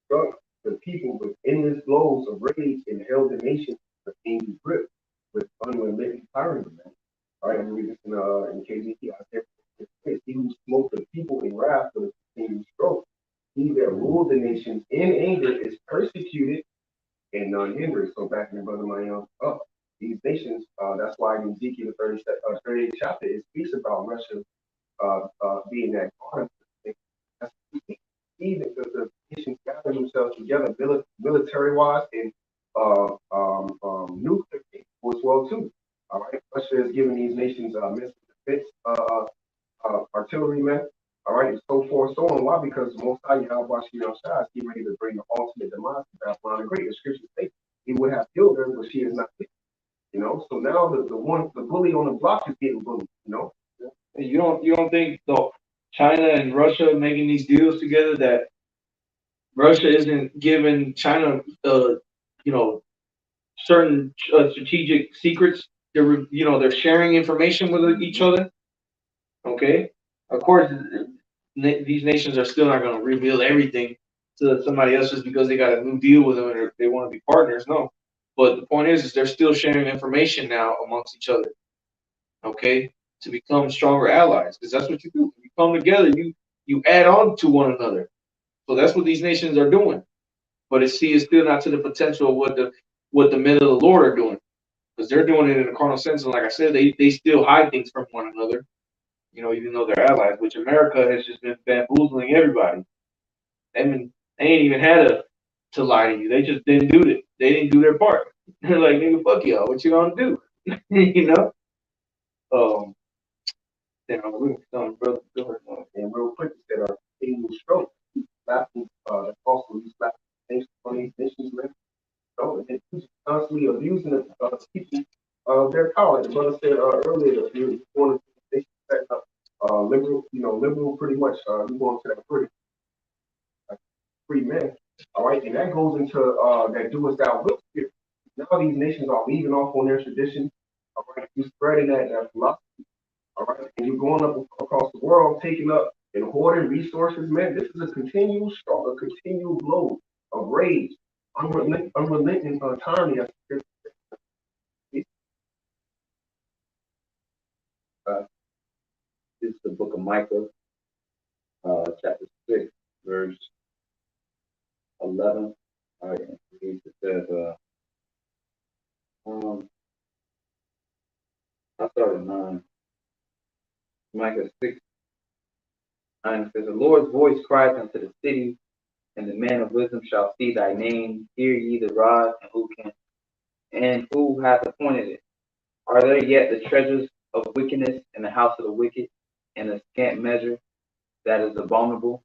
[SPEAKER 5] Struck the people with endless blows of rage and held the nation in angry grip with unrelenting tyranny. All right, I'm reading this in KJV. Isaiah 14:6. He who smote the people in wrath with a continued stroke. He that ruled the nations in anger is persecuted and none hindered. So back in Brother Mayan up. These nations, that's why in Ezekiel 38th chapter, it speaks about Russia being that garden. Even the nations gather themselves together military wise and nuclear as well too. All right, Russia is giving these nations missile defense artillery, men. All right, and so forth, so on. Why? Because the Most High Yahweh Shai is getting ready to bring the ultimate demise to Babylon the Great. The scriptures say he would have killed her, but she is not dead. You know, so now the bully on the block is getting bullied. You know,
[SPEAKER 2] you don't think though China and Russia making these deals together that Russia isn't giving China you know certain strategic secrets. They're sharing information with each other. Okay, of course, these nations are still not going to reveal everything to somebody else just because they got a new deal with them or they want to be partners. No, but the point is they're still sharing information now amongst each other. Okay, to become stronger allies, because that's what you do. You come together, you add on to one another. So that's what these nations are doing. But it's still not to the potential of what the men of the Lord are doing, because they're doing it in a carnal sense. And like I said, they still hide things from one another. You know, even though they're allies, which America has just been bamboozling everybody. They ain't even had to lie to you. They just didn't do it. They didn't do their part. They're like, nigga, fuck y'all. What you gonna do? You know. Then I'm really brother.
[SPEAKER 5] and real quick, it said single stroke, laughing, also these laughing nations, funny nations, man. So and he's constantly abusing the people their power. The brother said earlier that you want to set up liberal pretty much. You going to that free men. All right, and that goes into that do as thou wilt spirit. Now these nations are leaving off on their tradition. All right, you spreading that philosophy. All right, and you're going up across the world, taking up and hoarding resources, man. This is a continual struggle, a continual blow of rage, unrelenting tyranny.
[SPEAKER 4] This is the book of Micah, chapter 6, verse 11. All right, it says, I started 9. Micah 6, 9 says, the Lord's voice cries unto the city, and the man of wisdom shall see thy name. Hear ye the rod, and who hath appointed it? Are there yet the treasures of wickedness in the house of the wicked, and a scant measure that is abominable?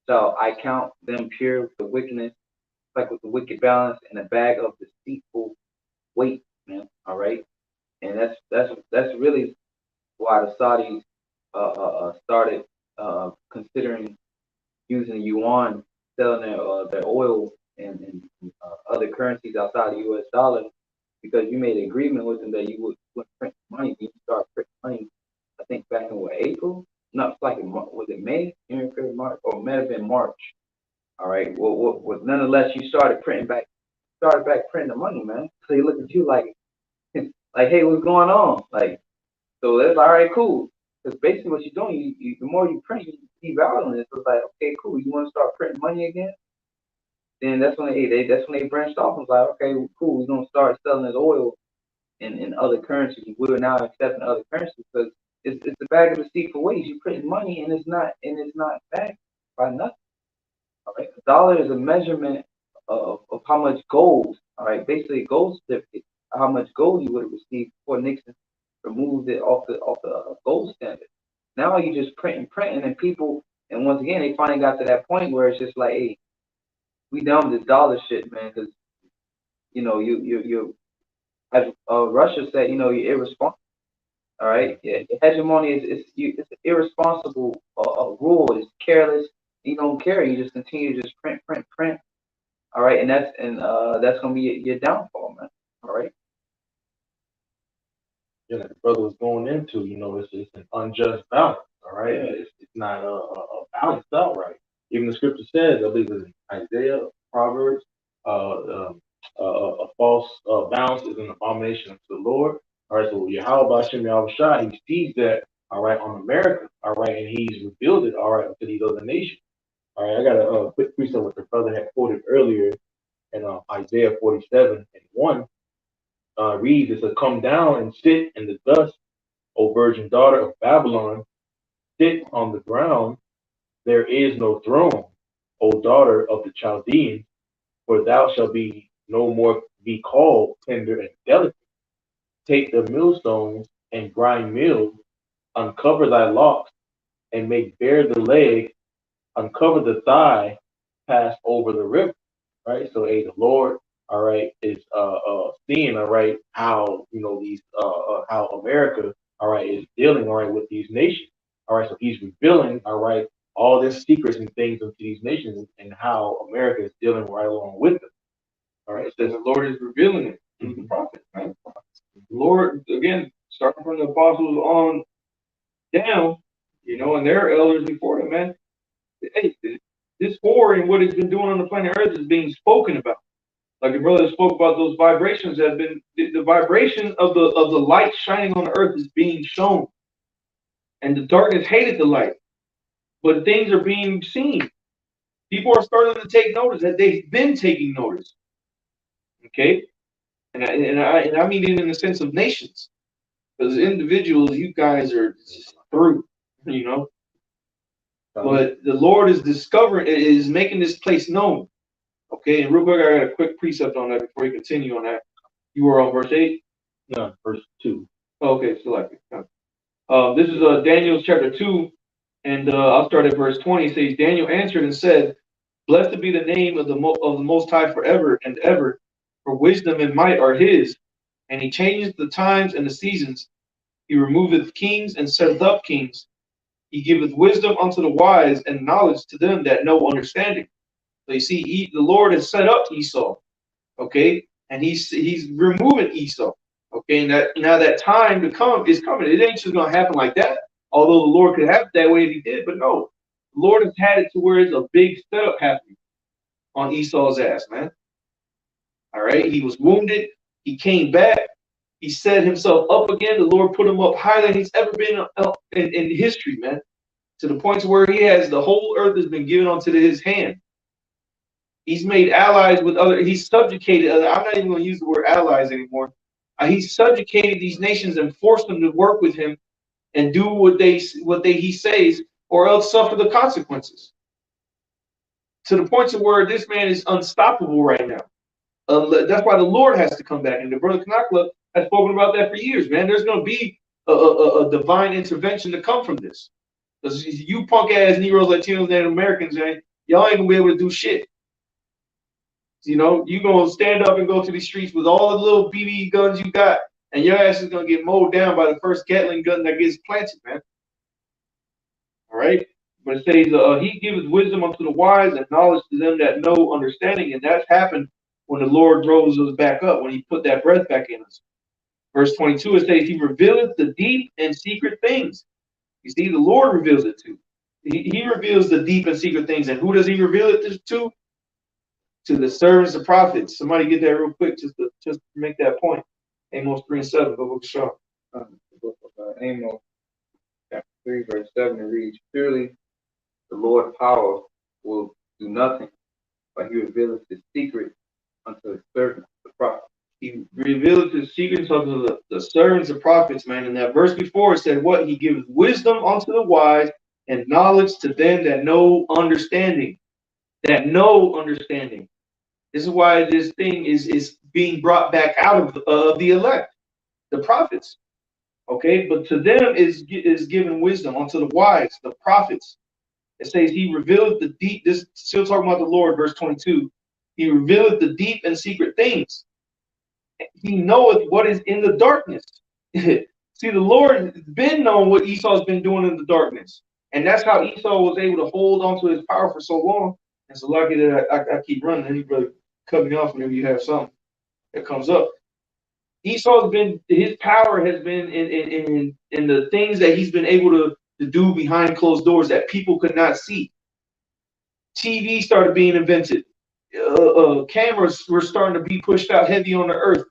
[SPEAKER 4] Shall I count them pure with the wickedness, like with the wicked balance, and a bag of deceitful weight, man? All right. and that's really why the Saudis started considering using yuan, selling their oil and other currencies outside the U.S. dollar, because you made an agreement with them that you would print money. You start printing money, I think back in what, April? No, it's like was it May? January, February, March, or it might have been March. All right. Well, nonetheless, you started printing the money, man. So you look at you like, like, hey, what's going on? Like, so that's all right, cool. Because basically what you're doing, the more you print, you devaluing it. So it's like, okay, cool. You want to start printing money again? Then that's when they branched off and was like, okay, well, cool. We're gonna start selling this oil in other currencies. We're now accepting other currencies because it's the bag of deceitful ways. You print money and it's not backed by nothing. All right, a dollar is a measurement of how much gold. All right, basically a gold certificate, how much gold you would have received before Nixon removed it off the gold standard. Now you just printing, and people, and once again they finally got to that point where it's just like, hey, we done with this dollar shit, man, because you as Russia said, you're irresponsible. All right, yeah, hegemony it's an irresponsible rule. It's careless. You don't care. You just continue to just print, print, print. All right, and that's gonna be your downfall, man. All right.
[SPEAKER 3] Yeah, like the brother was going into, it's an unjust balance. All right, it's not a balanced out right. Even the scripture says, I believe it's in Isaiah, Proverbs, a false balance is an abomination unto the Lord. All right, so Yahweh Hashem Yahushua, he sees that, all right, on America, all right, and he's revealed it, all right, to these other nations. All right, I got a quick precept what the brother had quoted earlier in Isaiah 47:1. Reads, it says, "Come down and sit in the dust, O virgin daughter of Babylon. Sit on the ground. There is no throne, O daughter of the Chaldeans, for thou shalt be no more be called tender and delicate. Take the millstones and grind meal, uncover thy locks, and make bare the leg, uncover the thigh, pass over the river." Right? So, the Lord, all right, is seeing, all right, how these how America, all right, is dealing, all right, with these nations. All right, so he's revealing, all right, all their secrets and things into these nations and how America is dealing right along with them. All right,
[SPEAKER 2] It says the Lord is revealing it through the prophet, right? The Lord, again, starting from the apostles on down, and their elders before them, man. Hey, this war and what it's been doing on the planet Earth is being spoken about. Like your brother spoke about, those vibrations have been the vibration of the light shining on the earth is being shown, and the darkness hated the light, but things are being seen. People are starting to take notice that they've been taking notice. Okay, and I mean it in the sense of nations, because individuals, you guys are just through, But the Lord is making this place known. Okay, and real quick, I got a quick precept on that before you continue on that. You were on verse 8?
[SPEAKER 3] No, verse 2.
[SPEAKER 2] Okay, select it. This is Daniel chapter 2, and I'll start at verse 20. It says, Daniel answered and said, "Blessed be the name of the Most High forever and ever, for wisdom and might are his. And he changes the times and the seasons. He removeth kings and setteth up kings. He giveth wisdom unto the wise and knowledge to them that know understanding." So you see, the Lord has set up Esau, okay, and he's removing Esau, okay, and that time to come is coming. It ain't just gonna happen like that. Although the Lord could have it that way if He did, but no, the Lord has had it to where it's a big setup happening on Esau's ass, man. All right, he was wounded, he came back, he set himself up again. The Lord put him up higher than he's ever been in history, man. To the point to where the whole earth has been given onto his hand. He's made allies with he's subjugated I'm not even going to use the word allies anymore. He's subjugated these nations and forced them to work with him and do what he says, or else suffer the consequences. To the point to where this man is unstoppable right now. That's why the Lord has to come back. And the brother Kanakla has spoken about that for years, man. There's going to be a divine intervention to come from this. Because you punk ass Negroes, Latinos, and Americans, man, y'all ain't going to be able to do shit. You're going to stand up and go to the streets with all the little BB guns you got and your ass is gonna get mowed down by the first Gatling gun that gets planted, man. All right. But it says, he gives wisdom unto the wise and knowledge to them that know understanding. And that's happened when the Lord rose us back up, when he put that breath back in us. Verse 22, it says, he revealeth the deep and secret things. You see, the Lord reveals it to. He reveals the deep and secret things. And who does he reveal it to? To the servants and prophets. Somebody get that real quick, just to make that point. Amos 3:7, go look Shaw.
[SPEAKER 4] The book of Amos, chapter 3, verse 7, it reads, surely the Lord power will do nothing, but he revealeth his secret unto his servants, the prophets.
[SPEAKER 2] He revealed his secrets unto the servants and prophets, man. In that verse before, it said what? He gives wisdom unto the wise and knowledge to them that know understanding. That know understanding. This is why this thing is being brought back out of the elect, the prophets. Okay, but to them is given wisdom, unto the wise, the prophets. It says he revealed the deep, this still talking about the Lord, verse 22. He revealed the deep and secret things. He knoweth what is in the darkness. See, the Lord has been knowing what Esau's been doing in the darkness. And that's how Esau was able to hold on to his power for so long. It's lucky that I keep running. And you brother cut me off whenever you have something that comes up. Esau's been, his power has been in the things that he's been able to do behind closed doors that people could not see. TV started being invented. Cameras were starting to be pushed out heavy on the earth.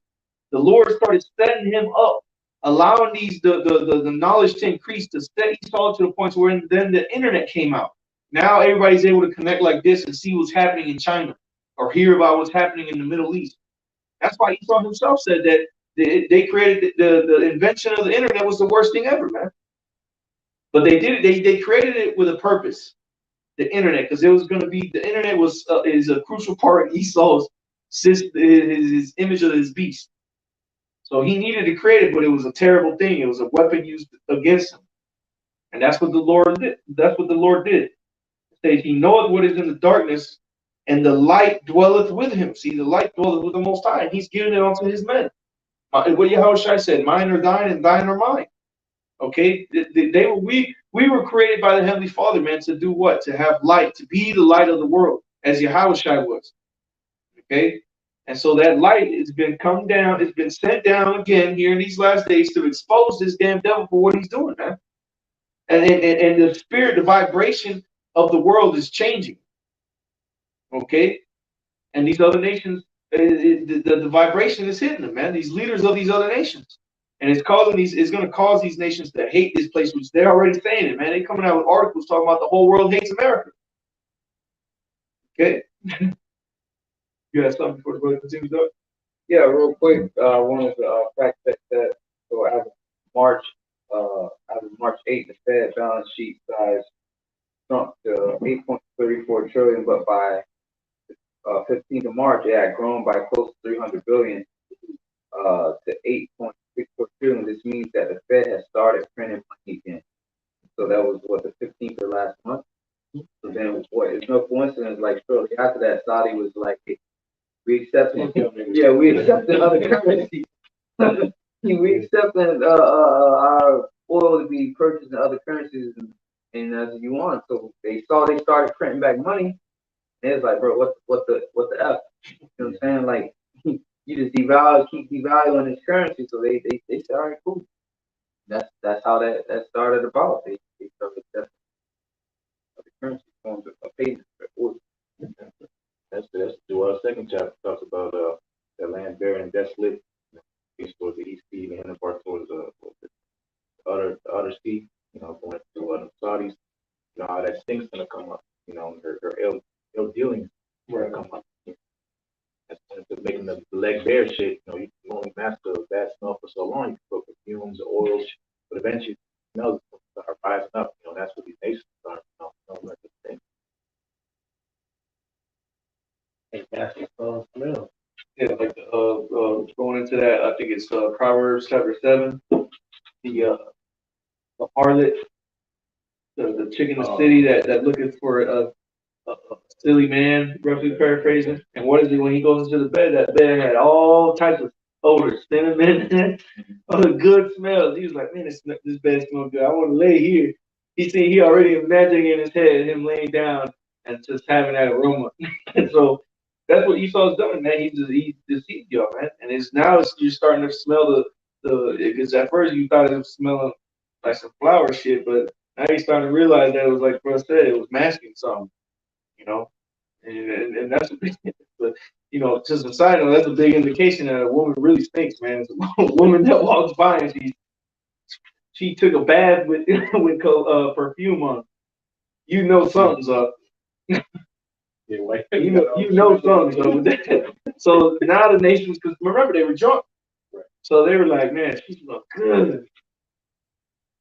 [SPEAKER 2] The Lord started setting him up, allowing the knowledge to increase, to set Esau to the point where then the internet came out. Now everybody's able to connect like this and see what's happening in China or hear about what's happening in the Middle East. That's why Esau himself said that they created the invention of the internet was the worst thing ever, man. But they did it. They created it with a purpose. The internet, because it was going to be, the internet is a crucial part of Esau's his image of his beast. So he needed to create it, but it was a terrible thing. It was a weapon used against him, and that's what the Lord did. That's what the Lord did. It says he knoweth what is in the darkness, and the light dwelleth with him. See, the light dwelleth with the Most High, and he's giving it unto his men. What Yahushua said, mine are thine, and thine are mine. Okay, we were created by the Heavenly Father, man, to do what? To have light, to be the light of the world, as Yahushua was. Okay, and so that light has been come down, it's been sent down again here in these last days to expose this damn devil for what he's doing, man. And the spirit, the vibration of the world is changing. Okay, and these other nations, the vibration is hitting them, man. These leaders of these other nations. And it's going to cause these nations to hate this place, which they're already saying it, man. They're coming out with articles talking about the whole world hates America. Okay. You got something before the brother continues up?
[SPEAKER 4] Yeah, real quick, I wanted to fact check that. So as of March 8th, the Fed balance sheet size shrunk to 8.34 trillion, but by 15th of March, it had grown by close to 300 billion to 8.64 trillion. This means that the Fed has started printing money again. So that was what, the 15th of last month. So then, it's no coincidence. Like shortly after that, Saudi was like, we accepting, we accepting other currencies. We accepting our oil to be purchased in other currencies and as you want. So they started printing back money. And it's like, bro, what the F? You know what I'm saying? Like, you just keep devaluing this currency. So they said, all right, cool. That's how that started about. They started accepting other currency forms of payment for oil.
[SPEAKER 3] That's the second chapter talks about the land barren and desolate, east towards the east sea, and the part towards the other sea, going to the Saudis. How that stink's gonna come up. Her ill dealings gonna come up. That's making the leg bare shit. You can only master that smell for so long. You can put perfumes, oils, but eventually it smells start rising up. That's what these nations are. Like this thing.
[SPEAKER 2] Smell. Yeah, like going into that, I think it's Proverbs chapter 7. The harlot, the chick in the city that looking for a silly man, roughly paraphrasing. And what is it when he goes into the bed? That bed had all types odor, cinnamon, all the good smells. He was like, man, this bed smells good. I want to lay here. He already imagining in his head him laying down and just having that aroma. And so that's what Esau's doing, man. He deceived y'all, man. And you're starting to smell because at first you thought it was smelling like some flower shit, but now you're starting to realize that it was like Russ said, it was masking something, you know. And that's a big, but just a side note, that's a big indication that a woman really stinks, man. It's a woman that walks by and she took a bath with perfume on. You know something's up.
[SPEAKER 3] Yeah, like,
[SPEAKER 2] You know something's up. So now the nations, because remember they were drunk, so they were like, man, she smells good.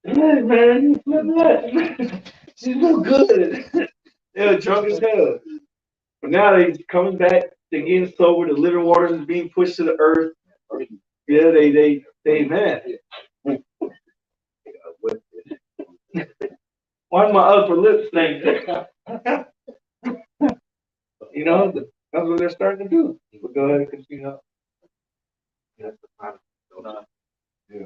[SPEAKER 2] Hey man, you smell that? She smells good. They were drunk as hell. But now they coming back, they're getting sober, the living waters is being pushed to the earth. Yeah, they mad. Why my upper lip stink? That's what they're starting to do. But go ahead and continue.
[SPEAKER 3] that's the final. Yeah.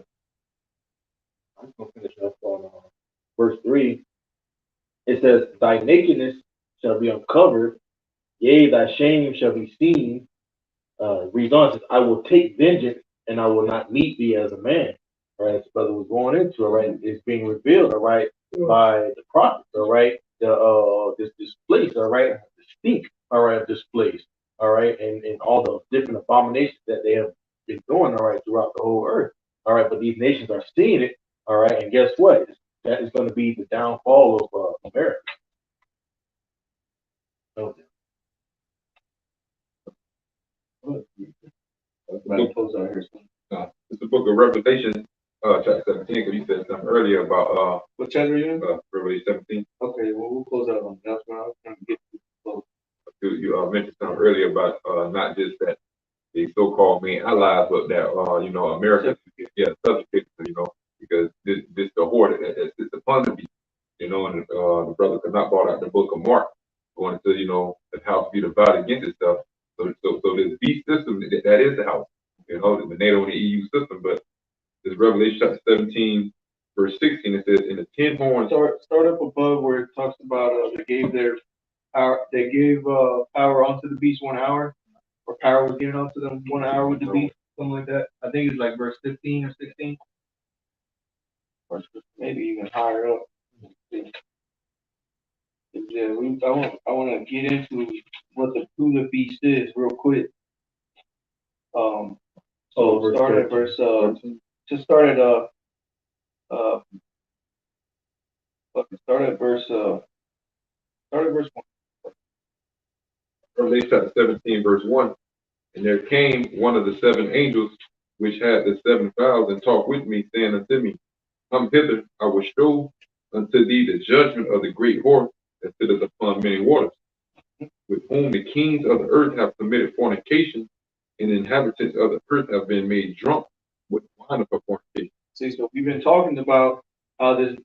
[SPEAKER 3] I'm gonna finish up on verse 3. It says, "Thy nakedness shall be uncovered, yea, thy shame shall be seen." Reads on, says, "I will take vengeance, and I will not meet thee as a man." All right, as brother was going into, all right, it's being revealed, all right, by the prophets, all right, this place, all right, the stink, all right, of this place, all right, and all the different abominations that they have been doing, all right, throughout the whole earth, all right, but these nations are seeing it, all right, and guess what? That is going to be the downfall of America. Okay.
[SPEAKER 1] It's the book of Revelation, chapter 17, because you said something earlier about
[SPEAKER 2] What chapter are you in?
[SPEAKER 1] Revelation 17.
[SPEAKER 2] Okay, well we'll close out on that. That's what I was trying to get to.
[SPEAKER 1] You mentioned something earlier about not just that the so-called main allies, but that America, subject, because this the horde that sits upon the beast, and the brother could not brought out the book of Mark, going into the house be divided against itself. So this beast system that is the house, the NATO and the EU system, but this Revelation chapter 17, verse 16, it says, "In the 10 horns."
[SPEAKER 2] Start up above where it talks about they gave their power. They gave power onto the beast 1 hour, or power was given onto them 1 hour with the beast, something like that. I think it's like verse 15 or 16, or maybe even higher up. Yeah, I want to get into who the beast is real quick. So start at verse just start at verse 1.
[SPEAKER 1] Revelation chapter 17, verse 1. "And there came one of the 7 angels which had the 7 vials, and talked with me, saying unto me, Come hither, I will show unto thee the judgment of the great whore that sitteth upon many waters, with whom the kings of the earth have committed fornication, and the inhabitants of the earth have been made drunk with wine of her fornication."
[SPEAKER 2] See, so we've been talking about how this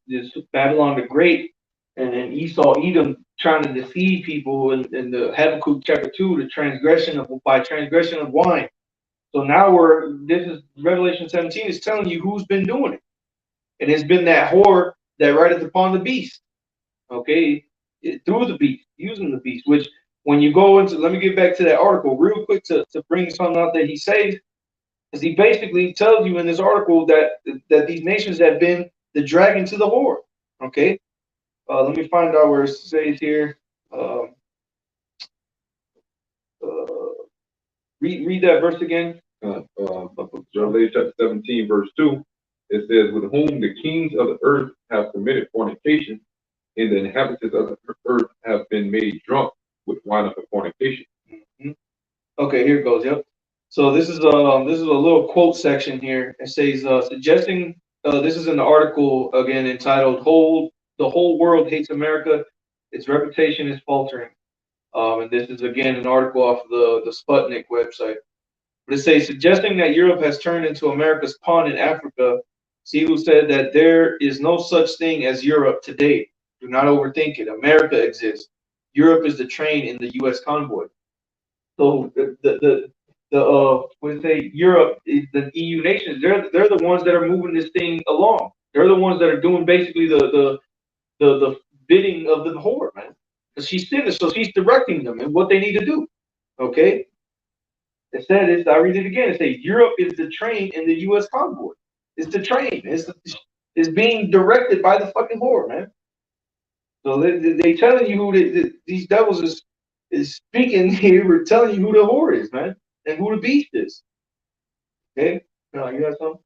[SPEAKER 2] Babylon the Great and then Esau, Edom trying to deceive people in the Habakkuk chapter 2, by transgression of wine. So now this is Revelation 17 is telling you who's been doing it. And it's been that whore that rideth upon the beast. Okay, through the beast, using the beast, which when you go into, let me get back to that article real quick to bring something out that he says, because he basically tells you in this article that these nations have been the dragon to the whore. Okay, let me find out where it says here. Read that verse again.
[SPEAKER 1] Revelation chapter 17, verse 2. It says, "With whom the kings of the earth have committed fornication, and the inhabitants of the earth have been made drunk with wine of the fornication."
[SPEAKER 2] Mm-hmm. Okay, here it goes. Yep. So this is a little quote section here. It says suggesting this is an article again entitled "The Whole World Hates America. Its reputation is faltering." And this is again an article off the Sputnik website. But it says suggesting that Europe has turned into America's pawn in Africa. Silu said that there is no such thing as Europe today. Do not overthink it. America exists. Europe is the train in the U.S. convoy. So the what say Europe, the EU nations, they're the ones that are moving this thing along. They're the ones that are doing basically the bidding of the whore, man. Because she's sinister, so she's directing them and what they need to do. Okay? It said this, I read it again. It says Europe is the train in the US convoy. It's the train. It's being directed by the fucking whore, man. So they telling you who these devils is speaking here. We're telling you who the whore is, man, and who the beast is. Okay? No, you got something?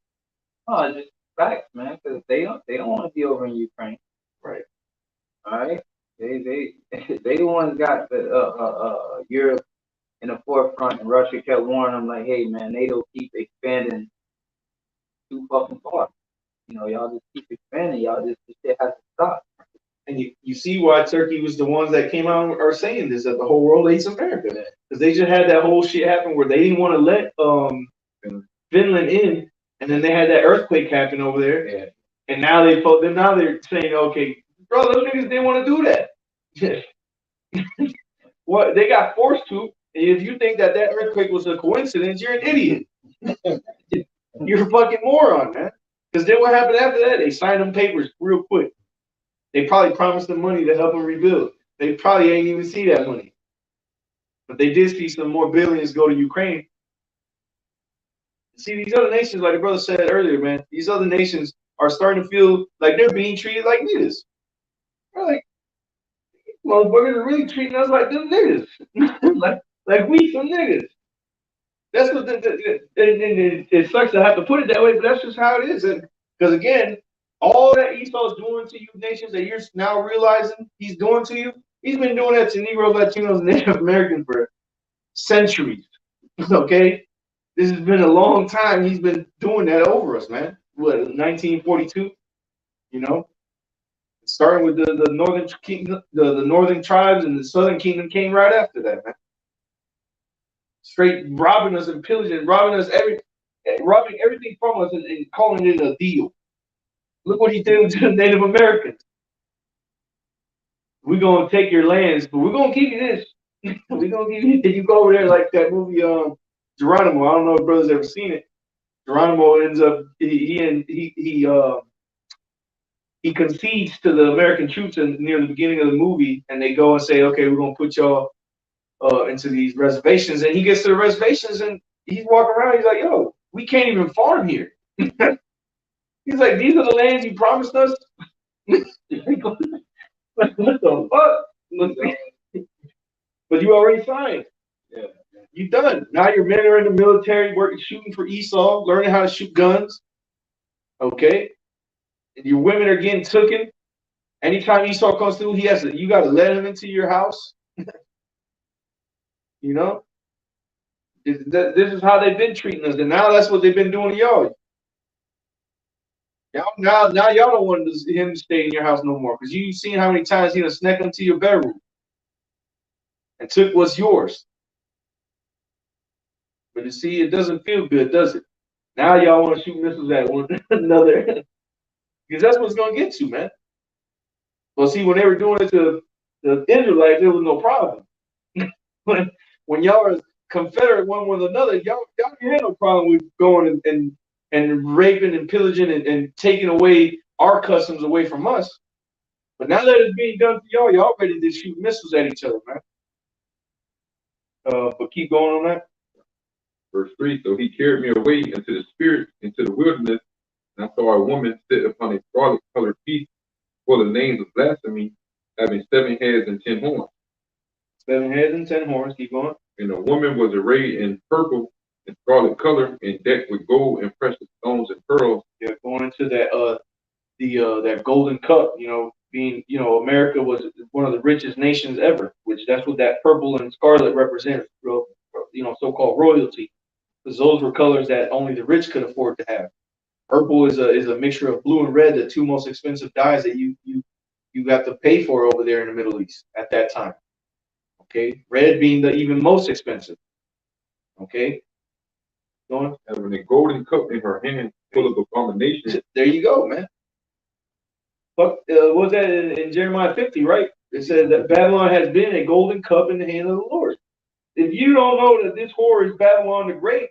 [SPEAKER 4] Oh, just facts, man, because they don't want to be over in Ukraine.
[SPEAKER 2] Right.
[SPEAKER 4] All right. They the ones got the Europe in the forefront, and Russia kept warning them like, hey man, NATO keep expanding too fucking far. You know, y'all just keep expanding. This shit has to stop.
[SPEAKER 2] And you see why Turkey was the ones that came out and are saying this, that the whole world hates America. Because they just had that whole shit happen where they didn't want to let Finland in, and then they had that earthquake happen over there.
[SPEAKER 3] Yeah.
[SPEAKER 2] And now they're saying, okay, bro, those niggas didn't want to do that. What they got forced to. And if you think that earthquake was a coincidence, you're an idiot. You're a fucking moron, man. Because then what happened after that? They signed them papers real quick. They probably promised them money to help them rebuild. They probably ain't even see that money. But they did see some more billions go to Ukraine. See, these other nations, like the brother said earlier, man, these other nations are starting to feel like they're being treated like niggas. They're like, motherfuckers are really treating us like them niggas. like we some niggas. That's what it sucks to have to put it that way, but that's just how it is. Because again, all that Esau's doing to you nations that you're now realizing he's doing to you, he's been doing that to Negroes, Latinos, and Native Americans for centuries. Okay? This has been a long time. He's been doing that over us, man. What, 1942? You know? Starting with the northern kingdom, the northern tribes, and the southern kingdom came right after that, man. Straight robbing us and pillaging, robbing everything from us and calling it a deal. Look what he did to the Native Americans. We're gonna take your lands, but we're gonna give you this. We're gonna give you. You go over there like that movie, Geronimo. I don't know if brothers ever seen it. Geronimo ends up he concedes to the American troops near the beginning of the movie, and they go and say, "Okay, we're gonna put y'all into these reservations." And he gets to the reservations, and he's walking around. He's like, "Yo, we can't even farm here." He's like, "These are the lands you promised us." What the fuck? But you already signed.
[SPEAKER 3] Yeah.
[SPEAKER 2] You done. Now your men are in the military, working, shooting for Esau, learning how to shoot guns. Okay, and your women are getting taken. Anytime Esau comes through, you got to let him into your house. You know, this is how they've been treating us, and now that's what they've been doing to y'all. Now y'all don't want him to stay in your house no more because you've seen how many times he done snuck into your bedroom and took what's yours. But you see, it doesn't feel good, does it? Now y'all want to shoot missiles at one another because that's what it's gonna get to, man. Well, see, when they were doing it to the Israelites, there was no problem. when y'all are confederate one with another, y'all had no problem with going and raping and pillaging and taking away our customs away from us. But now that it's being done to y'all ready to shoot missiles at each other, man. But keep going on that.
[SPEAKER 1] Verse 3, so he carried me away into the spirit, into the wilderness, and I saw a woman sit upon a scarlet-colored beast full of names of blasphemy, having 7 heads and 10 horns.
[SPEAKER 2] 7 heads and 10 horns, keep going.
[SPEAKER 1] And the woman was arrayed in purple and scarlet color, and decked with gold and precious stones and pearls.
[SPEAKER 2] Yeah, going into that that golden cup, you know, being, you know, America was one of the richest nations ever, which that's what that purple and scarlet represents, you know, so-called royalty. Because those were colors that only the rich could afford to have. Purple is a mixture of blue and red, the two most expensive dyes that you got to pay for over there in the Middle East at that time. Okay, red being the even most expensive. Okay, going.
[SPEAKER 1] Having a golden cup in her hand, full of abominations.
[SPEAKER 2] There you go, man. But what was that in Jeremiah 50, right? It says that Babylon has been a golden cup in the hand of the Lord. if you don't know that this whore is Babylon the Great,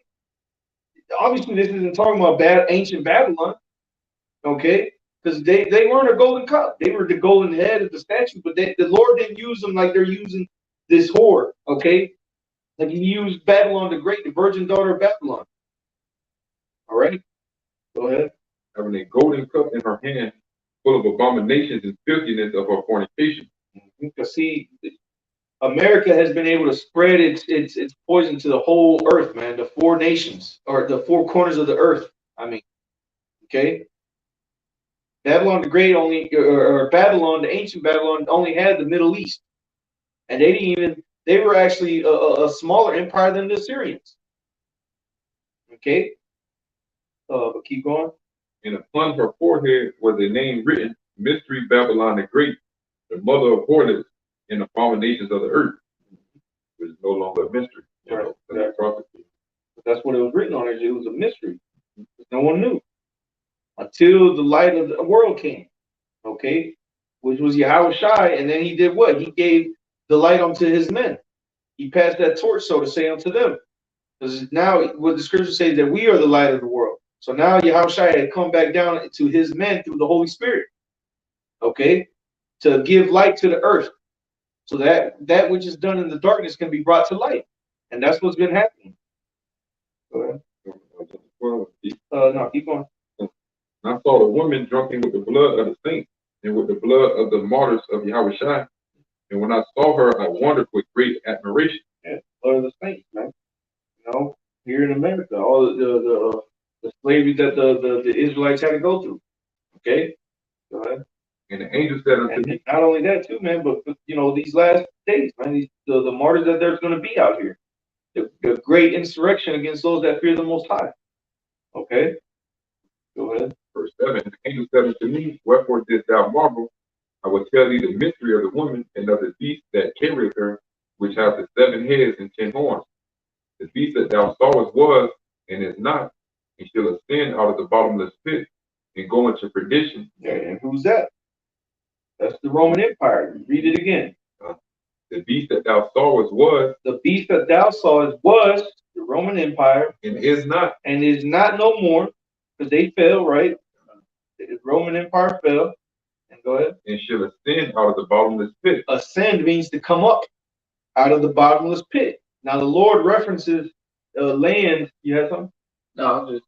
[SPEAKER 2] obviously this isn't talking about ancient Babylon, okay? Because they weren't a golden cup. They were the golden head of the statue, but the Lord didn't use them like they're using this whore, okay? Like he used Babylon the Great, the virgin daughter of Babylon. All right? Go ahead.
[SPEAKER 1] Having a golden cup in her hand, full of abominations and filthiness of her fornication.
[SPEAKER 2] Because see, America has been able to spread its poison to the whole earth, man. The 4 nations, or the 4 corners of the earth. I mean, okay. Babylon the Great or Babylon, the ancient Babylon, only had the Middle East, and they didn't even. They were actually a smaller empire than the Assyrians. Okay. But keep going.
[SPEAKER 1] And upon her forehead was a name written, Mystery Babylon the Great, the mother of harlots and abominations of the earth, which is no longer a mystery.
[SPEAKER 2] Right.
[SPEAKER 1] That's prophecy.
[SPEAKER 2] That's what it was written on it. It was a mystery. No one knew until the light of the world came. Okay, which was Yahweh Shai, and then he did what? He gave the light unto his men. He passed that torch, so to say, unto them. Because now what the scriptures say that we are the light of the world. So now Yahweh Shai had come back down to his men through the Holy Spirit. Okay, to give light to the earth. So that which is done in the darkness can be brought to light. And that's what's been happening. Go ahead. No, keep going.
[SPEAKER 1] And I saw the woman drunken with the blood of the saints and with the blood of the martyrs of Yahweh Shai. And when I saw her, I wondered with great admiration.
[SPEAKER 2] Yeah, blood of the saints, man. You know, here in America, all the slavery that the Israelites had to go through. Okay? Go ahead.
[SPEAKER 1] And the angel said unto me,
[SPEAKER 2] not only that too, man, but you know, these last days, man, the martyrs that there's going to be out here. The great insurrection against those that fear the Most High. Okay? Go ahead.
[SPEAKER 1] Verse 7, the angel said unto me, wherefore didst thou marvel? I will tell thee the mystery of the woman and of the beast that carrieth her, which hath the 7 heads and 10 horns. The beast that thou sawest was, and is not, and shall ascend out of the bottomless pit, and go into perdition.
[SPEAKER 2] Yeah, and who's that? That's the Roman Empire. Read it again.
[SPEAKER 1] The beast that thou sawest was.
[SPEAKER 2] The beast that thou sawest was the Roman Empire.
[SPEAKER 1] And is not.
[SPEAKER 2] And is not no more, because they fell, right? The Roman Empire fell. And go ahead.
[SPEAKER 1] And shall ascend out of the bottomless pit.
[SPEAKER 2] Ascend means to come up out of the bottomless pit. Now the Lord references land. You have something?
[SPEAKER 4] No, I'm just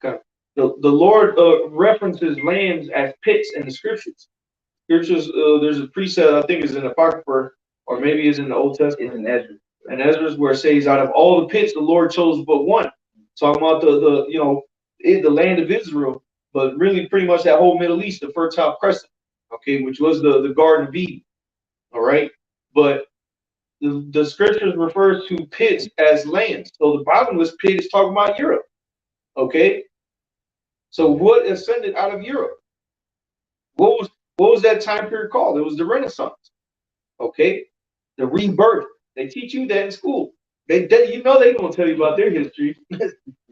[SPEAKER 2] okay. The Lord references lands as pits in the scriptures. Scriptures, there's a precept, I think is in the Apocrypha, or maybe is in the Old Testament.
[SPEAKER 4] It's in Ezra.
[SPEAKER 2] And Ezra's where it says, out of all the pits, the Lord chose but one. Talking about the land of Israel, but really pretty much that whole Middle East, the Fertile Crescent, okay, which was the Garden of Eden. All right, but the scriptures refers to pits as lands. So the bottomless pit is talking about Europe. Okay, so what ascended out of Europe? What was that time period called? It was the Renaissance. Okay, the rebirth. They teach you that in school. They they're gonna tell you about their history.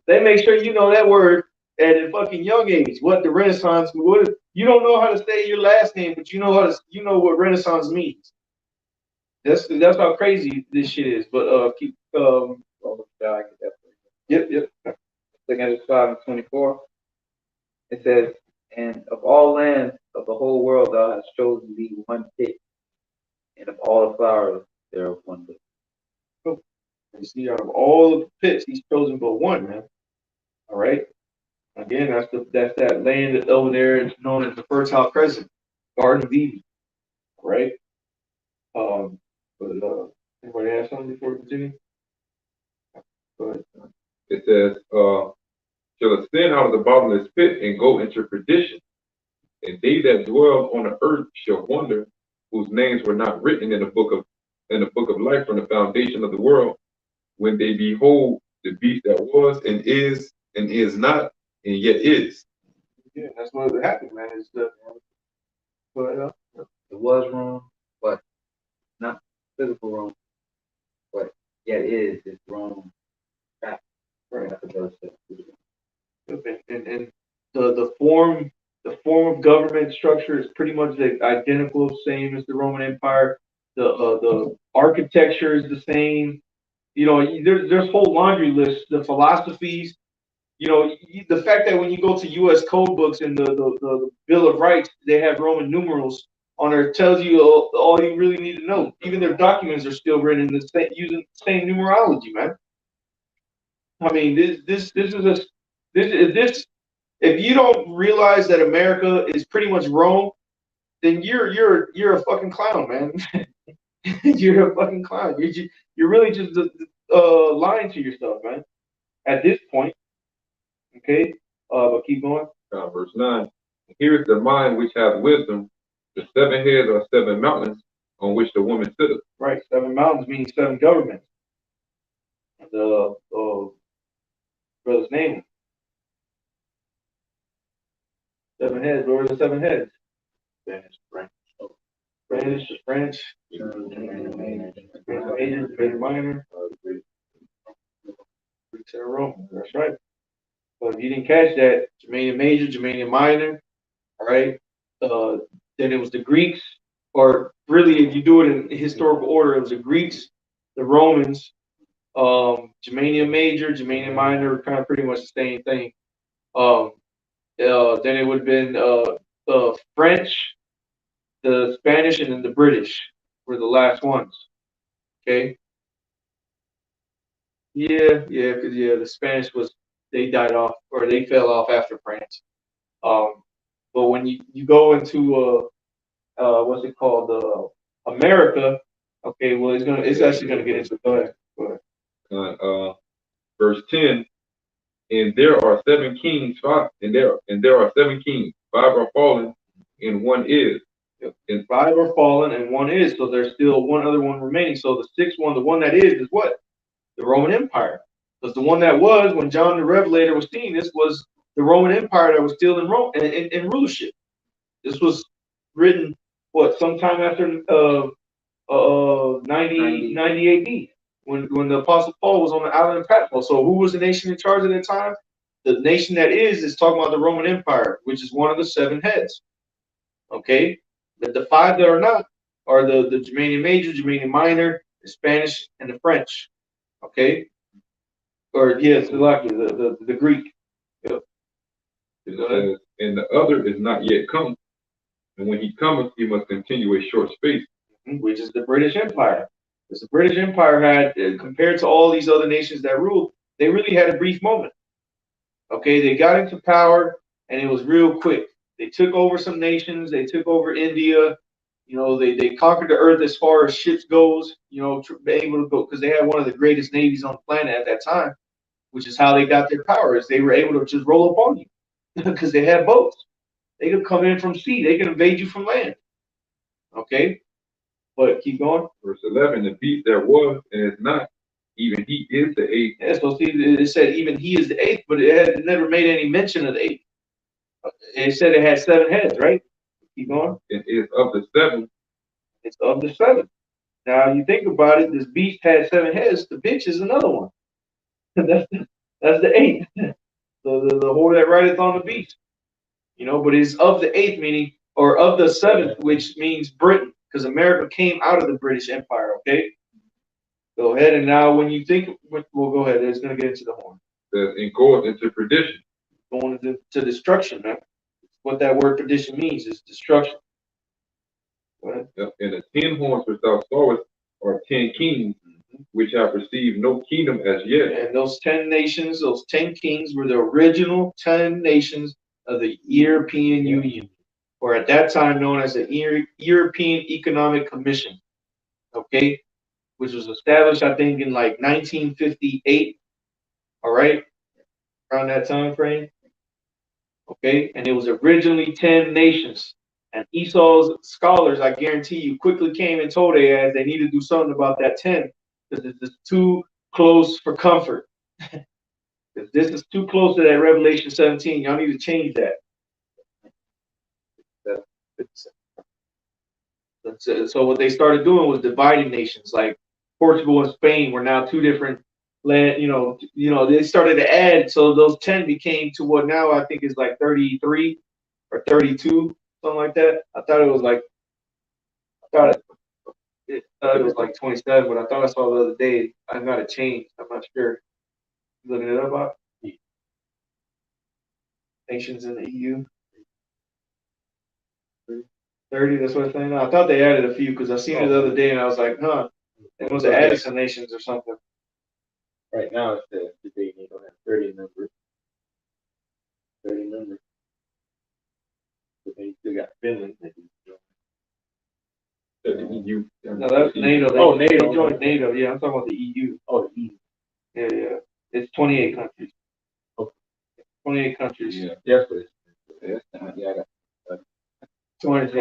[SPEAKER 2] They make sure you know that word at a fucking young age. What the Renaissance? You don't know how to say your last name, but you know what Renaissance means. That's how crazy this shit is. But keep Yep.
[SPEAKER 4] Looking at 5:24, it says, "And of all lands of the whole world thou hast chosen thee one pit, and of all the flowers thereof one pit."
[SPEAKER 2] You see, out of all the pits, he's chosen but one, man. All right. Again, that's that land over there. It's known as the Fertile Crescent, Garden of Eden. All right. But anybody have something before we continue? Go ahead.
[SPEAKER 1] It says, shall ascend out of the bottomless pit and go into perdition. And they that dwell on the earth shall wonder, whose names were not written in the book of life from the foundation of the world, when they behold the beast that was and is not and yet is.
[SPEAKER 2] Yeah, that's what happened, man. It's
[SPEAKER 4] It was Rome, but not physical Rome, but yeah, it is. It's Rome.
[SPEAKER 2] right. And the form of government structure is pretty much identical, same as the Roman Empire. The architecture is the same. You know, there's whole laundry lists, the philosophies. You know, the fact that when you go to U.S. code books and the Bill of Rights, they have Roman numerals on there, tells you all you really need to know. Even their documents are still written in the same, using the same numerology, man. I mean, this is a this if you don't realize that America is pretty much Rome, then you're a fucking clown, man. You're a fucking clown. You're really just lying to yourself, man. At this point, okay. But keep going.
[SPEAKER 1] Verse 9. Here is the mind which hath wisdom. The 7 heads are 7 mountains on which the woman sitteth.
[SPEAKER 2] Right. 7 mountains means 7 governments. The brother's name. 7 heads. What are the 7 heads?
[SPEAKER 3] Spanish, French.
[SPEAKER 2] French, major, minor, Greeks and Romans. That's right. So if you didn't catch that, Germanian major, Germanian minor, all right. Then it was the Greeks, or really, if you do it in historical order, it was the Greeks, the Romans, Germanian major, Germanian minor, kind of pretty much the same thing. Then it would have been the French, the Spanish, and then the British were the last ones. Okay. Yeah, because the Spanish they died off or they fell off after France. But when you go into what's it called, America, okay, well it's actually gonna get into. Go ahead.
[SPEAKER 1] Verse 10. And there are 7 kings, and there are 7 kings. 5 are fallen, and 1 is.
[SPEAKER 2] And 5 are fallen, and 1 is. So there's still one other one remaining. So the 6th one, the one that is what? The Roman Empire. Because the one that was, when John the Revelator was seeing this, was the Roman Empire that was still in Rome in rulership. This was written sometime after 90 AD, when the Apostle Paul was on the island of Patmos. So who was the nation in charge at that time? The nation that is talking about the Roman Empire, which is one of the 7 heads. Okay, the 5 that are not are the Germanian major, Germanian minor, the Spanish, and the French. Okay, or yes, the Greek. Yep.
[SPEAKER 1] It says, and the other is not yet come, and when he cometh, he must continue a short space.
[SPEAKER 2] Which is the British Empire. Because the British Empire had, compared to all these other nations that ruled, they really had a brief moment. Okay, they got into power, and it was real quick. They took over some nations. They took over India. You know, they conquered the earth as far as ships goes. You know, able to go because they had one of the greatest navies on the planet at that time, which is how they got their power. Is they were able to just roll up on you because they had boats. They could come in from sea. They could invade you from land. Okay, but keep going.
[SPEAKER 1] Verse 11: the beast that was and is not, even he is the 8th.
[SPEAKER 2] Yeah, so see, it said even he is the 8th, but it never made any mention of the 8th. It said it had 7 heads, right? Keep going.
[SPEAKER 1] It is of the 7.
[SPEAKER 2] It's of the 7. Now you think about it, this beast had 7 heads. The bitch is another one. that's the 8th. So the whore that rideth on the beast. You know, but it's of the 8th, meaning, or of the 7th, which means Britain, because America came out of the British Empire. Okay. Go ahead, and now when you think, well, go ahead. It's going to get into the horn.
[SPEAKER 1] It goes into perdition.
[SPEAKER 2] Going to destruction, man. What that word perdition means is destruction. Go ahead.
[SPEAKER 1] And the 10 horns which thou sawest are 10 kings, which have received no kingdom as yet.
[SPEAKER 2] And those 10 nations, those 10 kings, were the original 10 nations of the European Union, or at that time known as the European Economic Commission. Okay, which was established, I think, in like 1958. All right, around that time frame. Okay, and it was originally 10 nations. And Esau's scholars, I guarantee you, quickly came and told Ahaz they need to do something about that 10 because it's too close for comfort. If this is too close to that Revelation 17, y'all need to change that. So what they started doing was dividing nations. Like Portugal and Spain were now 2 different land. You know, they started to add. So those 10 became to what now I think is like 33 or 32, something like that. I thought it was like 27, but I thought I saw the other day. I got it changed. I'm not sure. You looking it up about nations in the EU. 30. That's what I'm saying. I thought they added a few because I seen it the other day and I was like, huh. It was added some nations or something.
[SPEAKER 3] Right now, it's the debate ain't gonna have 30 members. 30 members. But they still got Finland that you join.
[SPEAKER 1] The EU.
[SPEAKER 2] No, that's NATO.
[SPEAKER 3] Oh, NATO.
[SPEAKER 2] They joined NATO. Yeah, I'm talking about the EU.
[SPEAKER 3] Oh, the EU.
[SPEAKER 2] Yeah. It's 28 countries.
[SPEAKER 3] Okay.
[SPEAKER 2] 28 countries.
[SPEAKER 1] Yeah.
[SPEAKER 3] Yes, but
[SPEAKER 1] Yeah, I got
[SPEAKER 2] 20,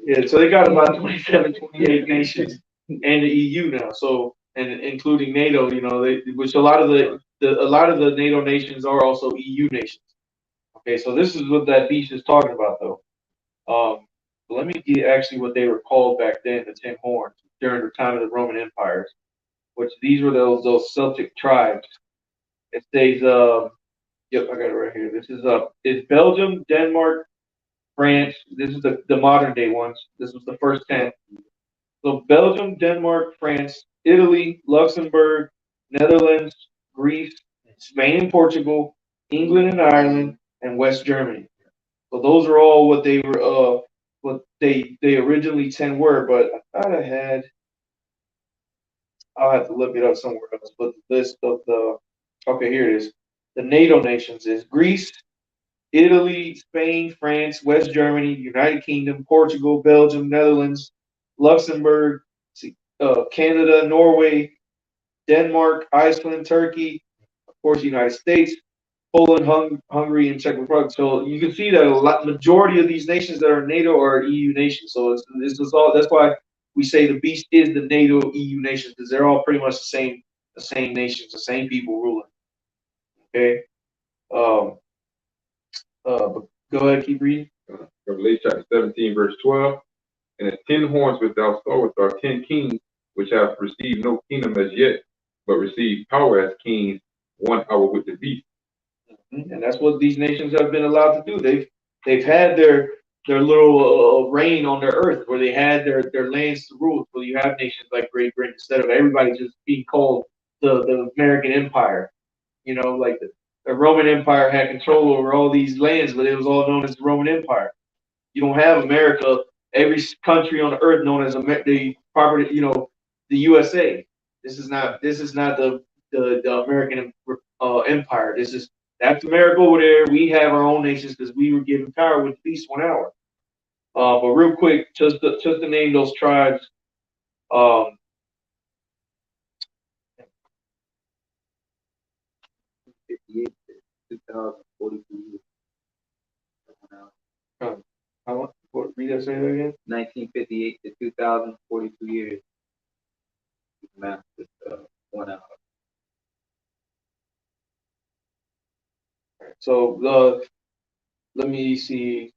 [SPEAKER 2] yeah, so they got about 27, 28 nations and the EU now. So, and including NATO, you know, which a lot of the NATO nations are also EU nations. Okay, so this is what that beast is talking about, though. Let me get actually what they were called back then, the 10 horns, during the time of the Roman empires, which these were those Celtic tribes. It says, yep, I got it right here. This is it's Belgium, Denmark, France. This is the modern day ones. This was the first 10. So Belgium, Denmark, France, Italy, Luxembourg, Netherlands, Greece, Spain and Portugal, England and Ireland, and West Germany. So those are all what they were what they originally 10 were, but I thought I'll have to look it up somewhere else. But the list of okay, here it is. The NATO nations is Greece, Italy, Spain, France, West Germany, United Kingdom, Portugal, Belgium, Netherlands, Luxembourg, Canada, Norway, Denmark, Iceland, Turkey, of course, United States, Poland, Hungary, and Czech Republic. So you can see that majority of these nations that are NATO are EU nations. So this is all. That's why we say the beast is the NATO EU nations because they're all pretty much the same nations, the same people ruling. Okay. But go ahead, keep reading.
[SPEAKER 1] Revelation chapter 17, verse 12. And the 10 horns which thou sawest are 10 kings, which have received no kingdom as yet, but received power as kings 1 hour with the beast.
[SPEAKER 2] And that's what these nations have been allowed to do. They've had their little reign on their earth, where they had their lands to rule. Where you have nations like Great Britain instead of everybody just being called the American Empire. You know, like the Roman Empire had control over all these lands, but it was all known as the Roman Empire. You don't have America. Every country on the earth known as the property. You know, the USA. This is not the American empire. That's America over there. We have our own nations because we were given power with at least 1 hour. But real quick, just to name those tribes.
[SPEAKER 4] 58 to 2042 years.
[SPEAKER 2] Read that, say that again.
[SPEAKER 4] 1958 to 2042 years. Math is 1 hour.
[SPEAKER 2] So let me see.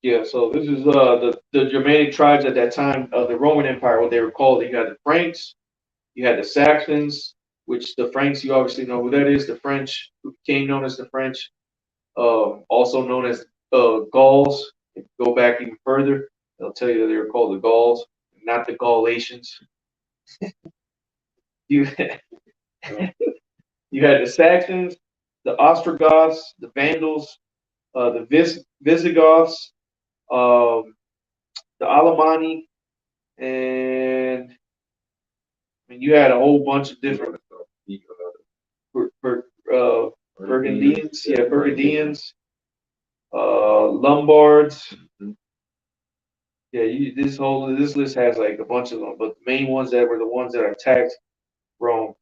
[SPEAKER 2] Yeah, so this is the Germanic tribes at that time of the Roman Empire, what they were called. You had the Franks, you had the Saxons, which the Franks, you obviously know who that is. The French, who became known as the French, also known as Gauls. If you go back even further, they'll tell you that they were called the Gauls, not the Galatians. you you had the Saxons, the Ostrogoths, the Vandals, the Visigoths, the Alemanni, and I mean, you had a whole bunch of different Burgundians, Burgundians, Lombards. Yeah, this list has like a bunch of them, but the main ones that were the ones that attacked Rome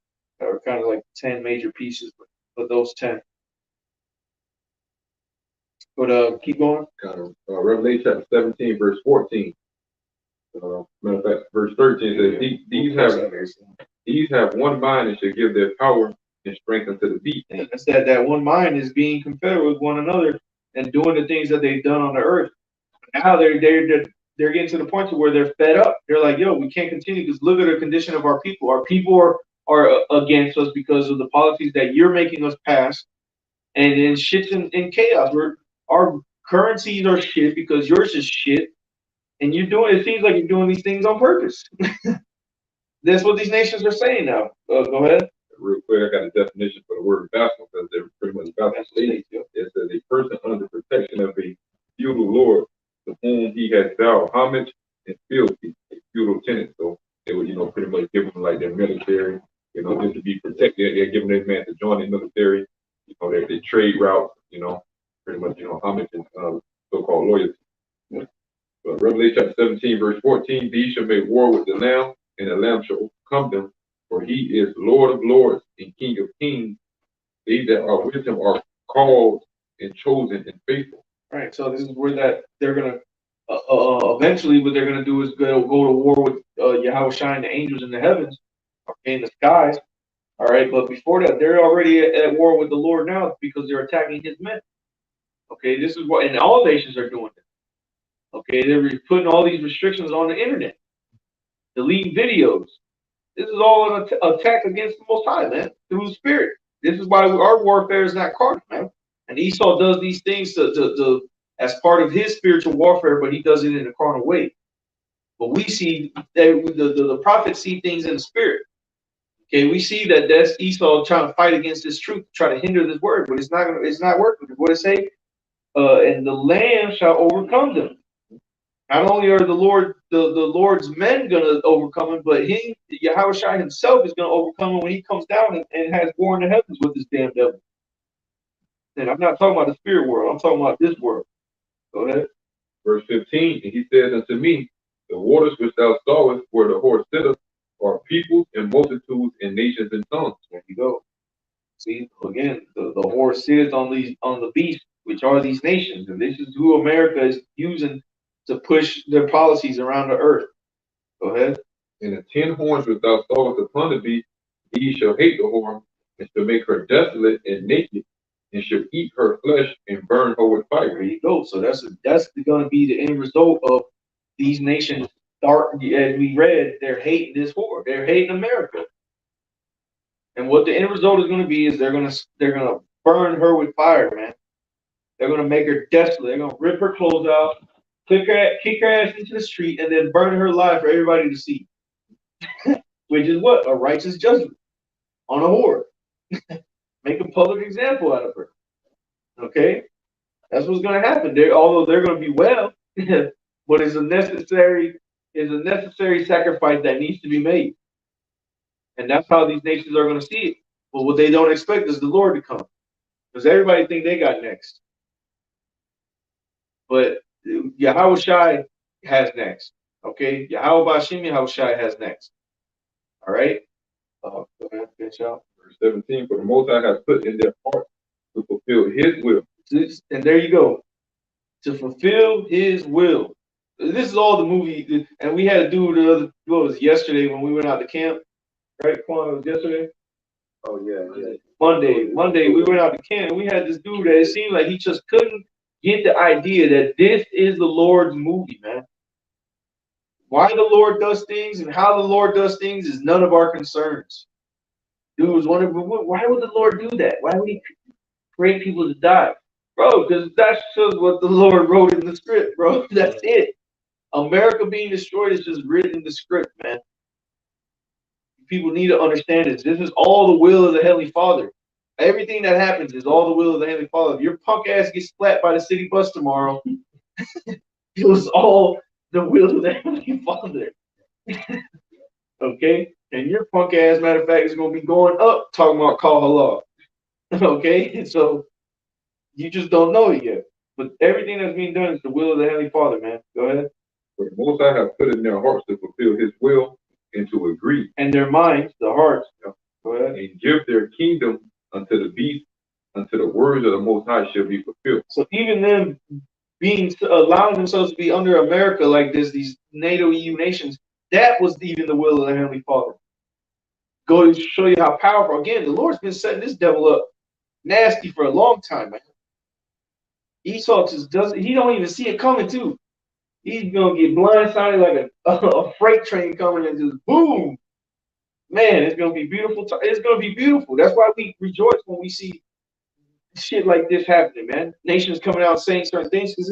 [SPEAKER 2] are kind of like 10 major pieces, but those 10. But keep going.
[SPEAKER 1] Revelation chapter 17, verse 14. Matter of fact, verse 13 says, these have one mind and should give their power and strength unto the beast.
[SPEAKER 2] And it's that one mind is being confederate with one another and doing the things that they've done on the earth. Now they're getting to the point to where they're fed up. They're like, yo, we can't continue because look at the condition of our people. Our people are against us because of the policies that you're making us pass. And then shit's in chaos. Our currencies are shit because yours is shit. And it seems like you're doing these things on purpose. That's what these nations are saying now. Go ahead.
[SPEAKER 1] Real quick, I got a definition for the word vassal because they're pretty much vassal states. It says a person under protection of a feudal lord to whom he has vowed homage and fealty, a feudal tenant. So they would, pretty much give them like their military, just to be protected. They're giving this man to join the military, their trade routes, pretty much, homage and so-called loyalty. But Revelation chapter 17, verse 14, these shall make war with the Lamb, and the Lamb shall overcome them, for he is Lord of lords and King of kings. They that are with him are called and chosen and faithful.
[SPEAKER 2] Right. So this is where they're gonna eventually what they're gonna do is go to war with Yahweh Shai, the angels in the heavens, okay, in the skies. All right. But before that, they're already at war with the Lord now because they're attacking His men. Okay. This is what, and all nations are doing it. Okay. They're putting all these restrictions on the internet, deleting videos. This is all an attack against the Most High, man, through the Spirit. This is why our warfare is not carnal, man. And Esau does these things to as part of his spiritual warfare, but he does it in a carnal way. But we see that the prophets see things in the spirit. Okay, we see that that's Esau trying to fight against this truth, try to hinder this word, but it's not working. What it say? And the Lamb shall overcome them. Not only are the Lord's men gonna overcome him, but Yahweh Shai himself is gonna overcome him when he comes down and has war in the heavens with this damn devil. And I'm not talking about the spirit world, I'm talking about this world. Go ahead.
[SPEAKER 1] Verse 15, and he said unto me, the waters which thou sawest where the horse sitteth are peoples and multitudes and nations and tongues.
[SPEAKER 2] There you go. See, again, the horse sits on the beast, which are these nations, and this is who America is using to push their policies around the earth. Go ahead.
[SPEAKER 1] And the 10 horns which thou sawest upon the beast, these shall hate the whore, and shall make her desolate and naked, and shall eat her flesh and burn her with fire.
[SPEAKER 2] There you go. So that's going to be the end result of these nations. As we read, they're hating this whore. They're hating America. And what the end result is going to be is they're going to burn her with fire, man. They're going to make her desolate. They're going to rip her clothes out, kick her ass into the street, and then burn her alive for everybody to see. Which is what? A righteous judgment on a whore. Make a public example out of her. Okay? That's what's going to happen. Although they're going to be well, but it's a necessary sacrifice that needs to be made. And that's how these nations are going to see it. But what they don't expect is the Lord to come. Because everybody think they got next. But Yahweh Shai has next. Okay? Yahweh Bashim Yahweh Shai has next. All right? Go ahead, finish out.
[SPEAKER 1] Verse 17, for the Most High has put in their heart to fulfill his will.
[SPEAKER 2] And there you go. To fulfill his will. This is all the movie. And we had a dude yesterday when we went out to camp. Right, Quan, it was yesterday?
[SPEAKER 5] Oh, yeah.
[SPEAKER 2] Monday, we went out to camp and we had this dude that it seemed like he just couldn't get the idea that this is the Lord's movie, man. Why the Lord does things and how the Lord does things is none of our concerns. Dude was wondering, why would the Lord do that? Why would he create people to die? Bro, because that's just what the Lord wrote in the script, bro. That's it. America being destroyed is just written in the script, man. People need to understand this. This is all the will of the Heavenly Father. Everything that happens is all the will of the Heavenly Father. If your punk ass gets splat by the city bus tomorrow, it was all the will of the Heavenly Father. Okay? And your punk ass, matter of fact, is going to be going up talking about call Allah. Okay? So you just don't know it yet. But everything that's being done is the will of the Heavenly Father, man. Go ahead.
[SPEAKER 1] For the Most High has put in their hearts to fulfill his will and to agree.
[SPEAKER 2] And their minds, the hearts. Go ahead.
[SPEAKER 1] And give their kingdom unto the beast, until the words of the Most High shall be fulfilled.
[SPEAKER 2] So even them allowing themselves to be under America like this, these NATO EU nations, that was even the will of the Heavenly Father. Go to show you how powerful. Again, the Lord's been setting this devil up nasty for a long time, man. Esau just doesn't, he don't even see it coming too. He's gonna get blindsided like a freight train coming and just boom. Man, it's gonna be beautiful. It's gonna be beautiful. That's why we rejoice when we see shit like this happening, man. Nations coming out saying certain things because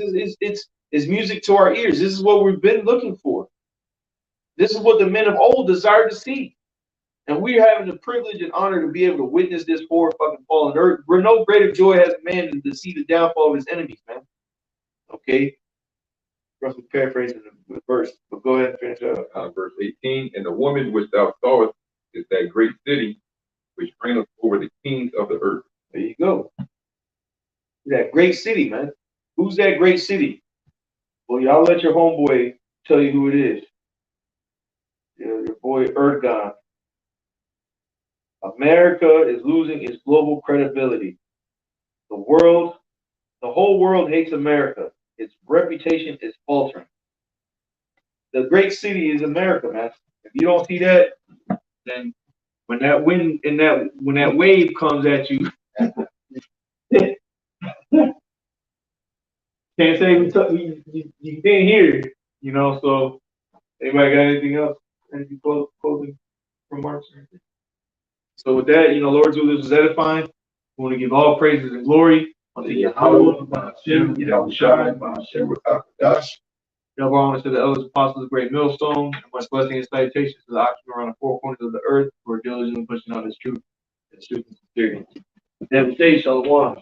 [SPEAKER 2] is music to our ears. This is what we've been looking for. This is what the men of old desired to see. And we're having the privilege and honor to be able to witness this poor fucking fallen earth. Where no greater joy has man than to see the downfall of his enemies, man. Okay? Roughly paraphrasing the verse, but go ahead and finish up.
[SPEAKER 1] Verse 18, and the woman which thou sawest is that great city which reigneth over the kings of the earth.
[SPEAKER 2] There you go. That great city, man. Who's that great city? Well, y'all let your homeboy tell you who it is. Your boy Erdogan. America is losing its global credibility. The whole world hates America. Its reputation is faltering. The great city is America, man. If you don't see that, then when that wind and when that wave comes at you, can't say you didn't hear it, you know. So, anybody got anything else? Any closing remarks? So with that, Lord, this was edifying. We want to give all praises and glory unto Yahweh, Hashem, Yahushai, Hashem, Rakadash. Give honor to the elders, apostles, the great millstone, and much blessing and salutations to the oxygen around the four corners of the earth who are diligently pushing out this truth and sincerity. Never say Shalom.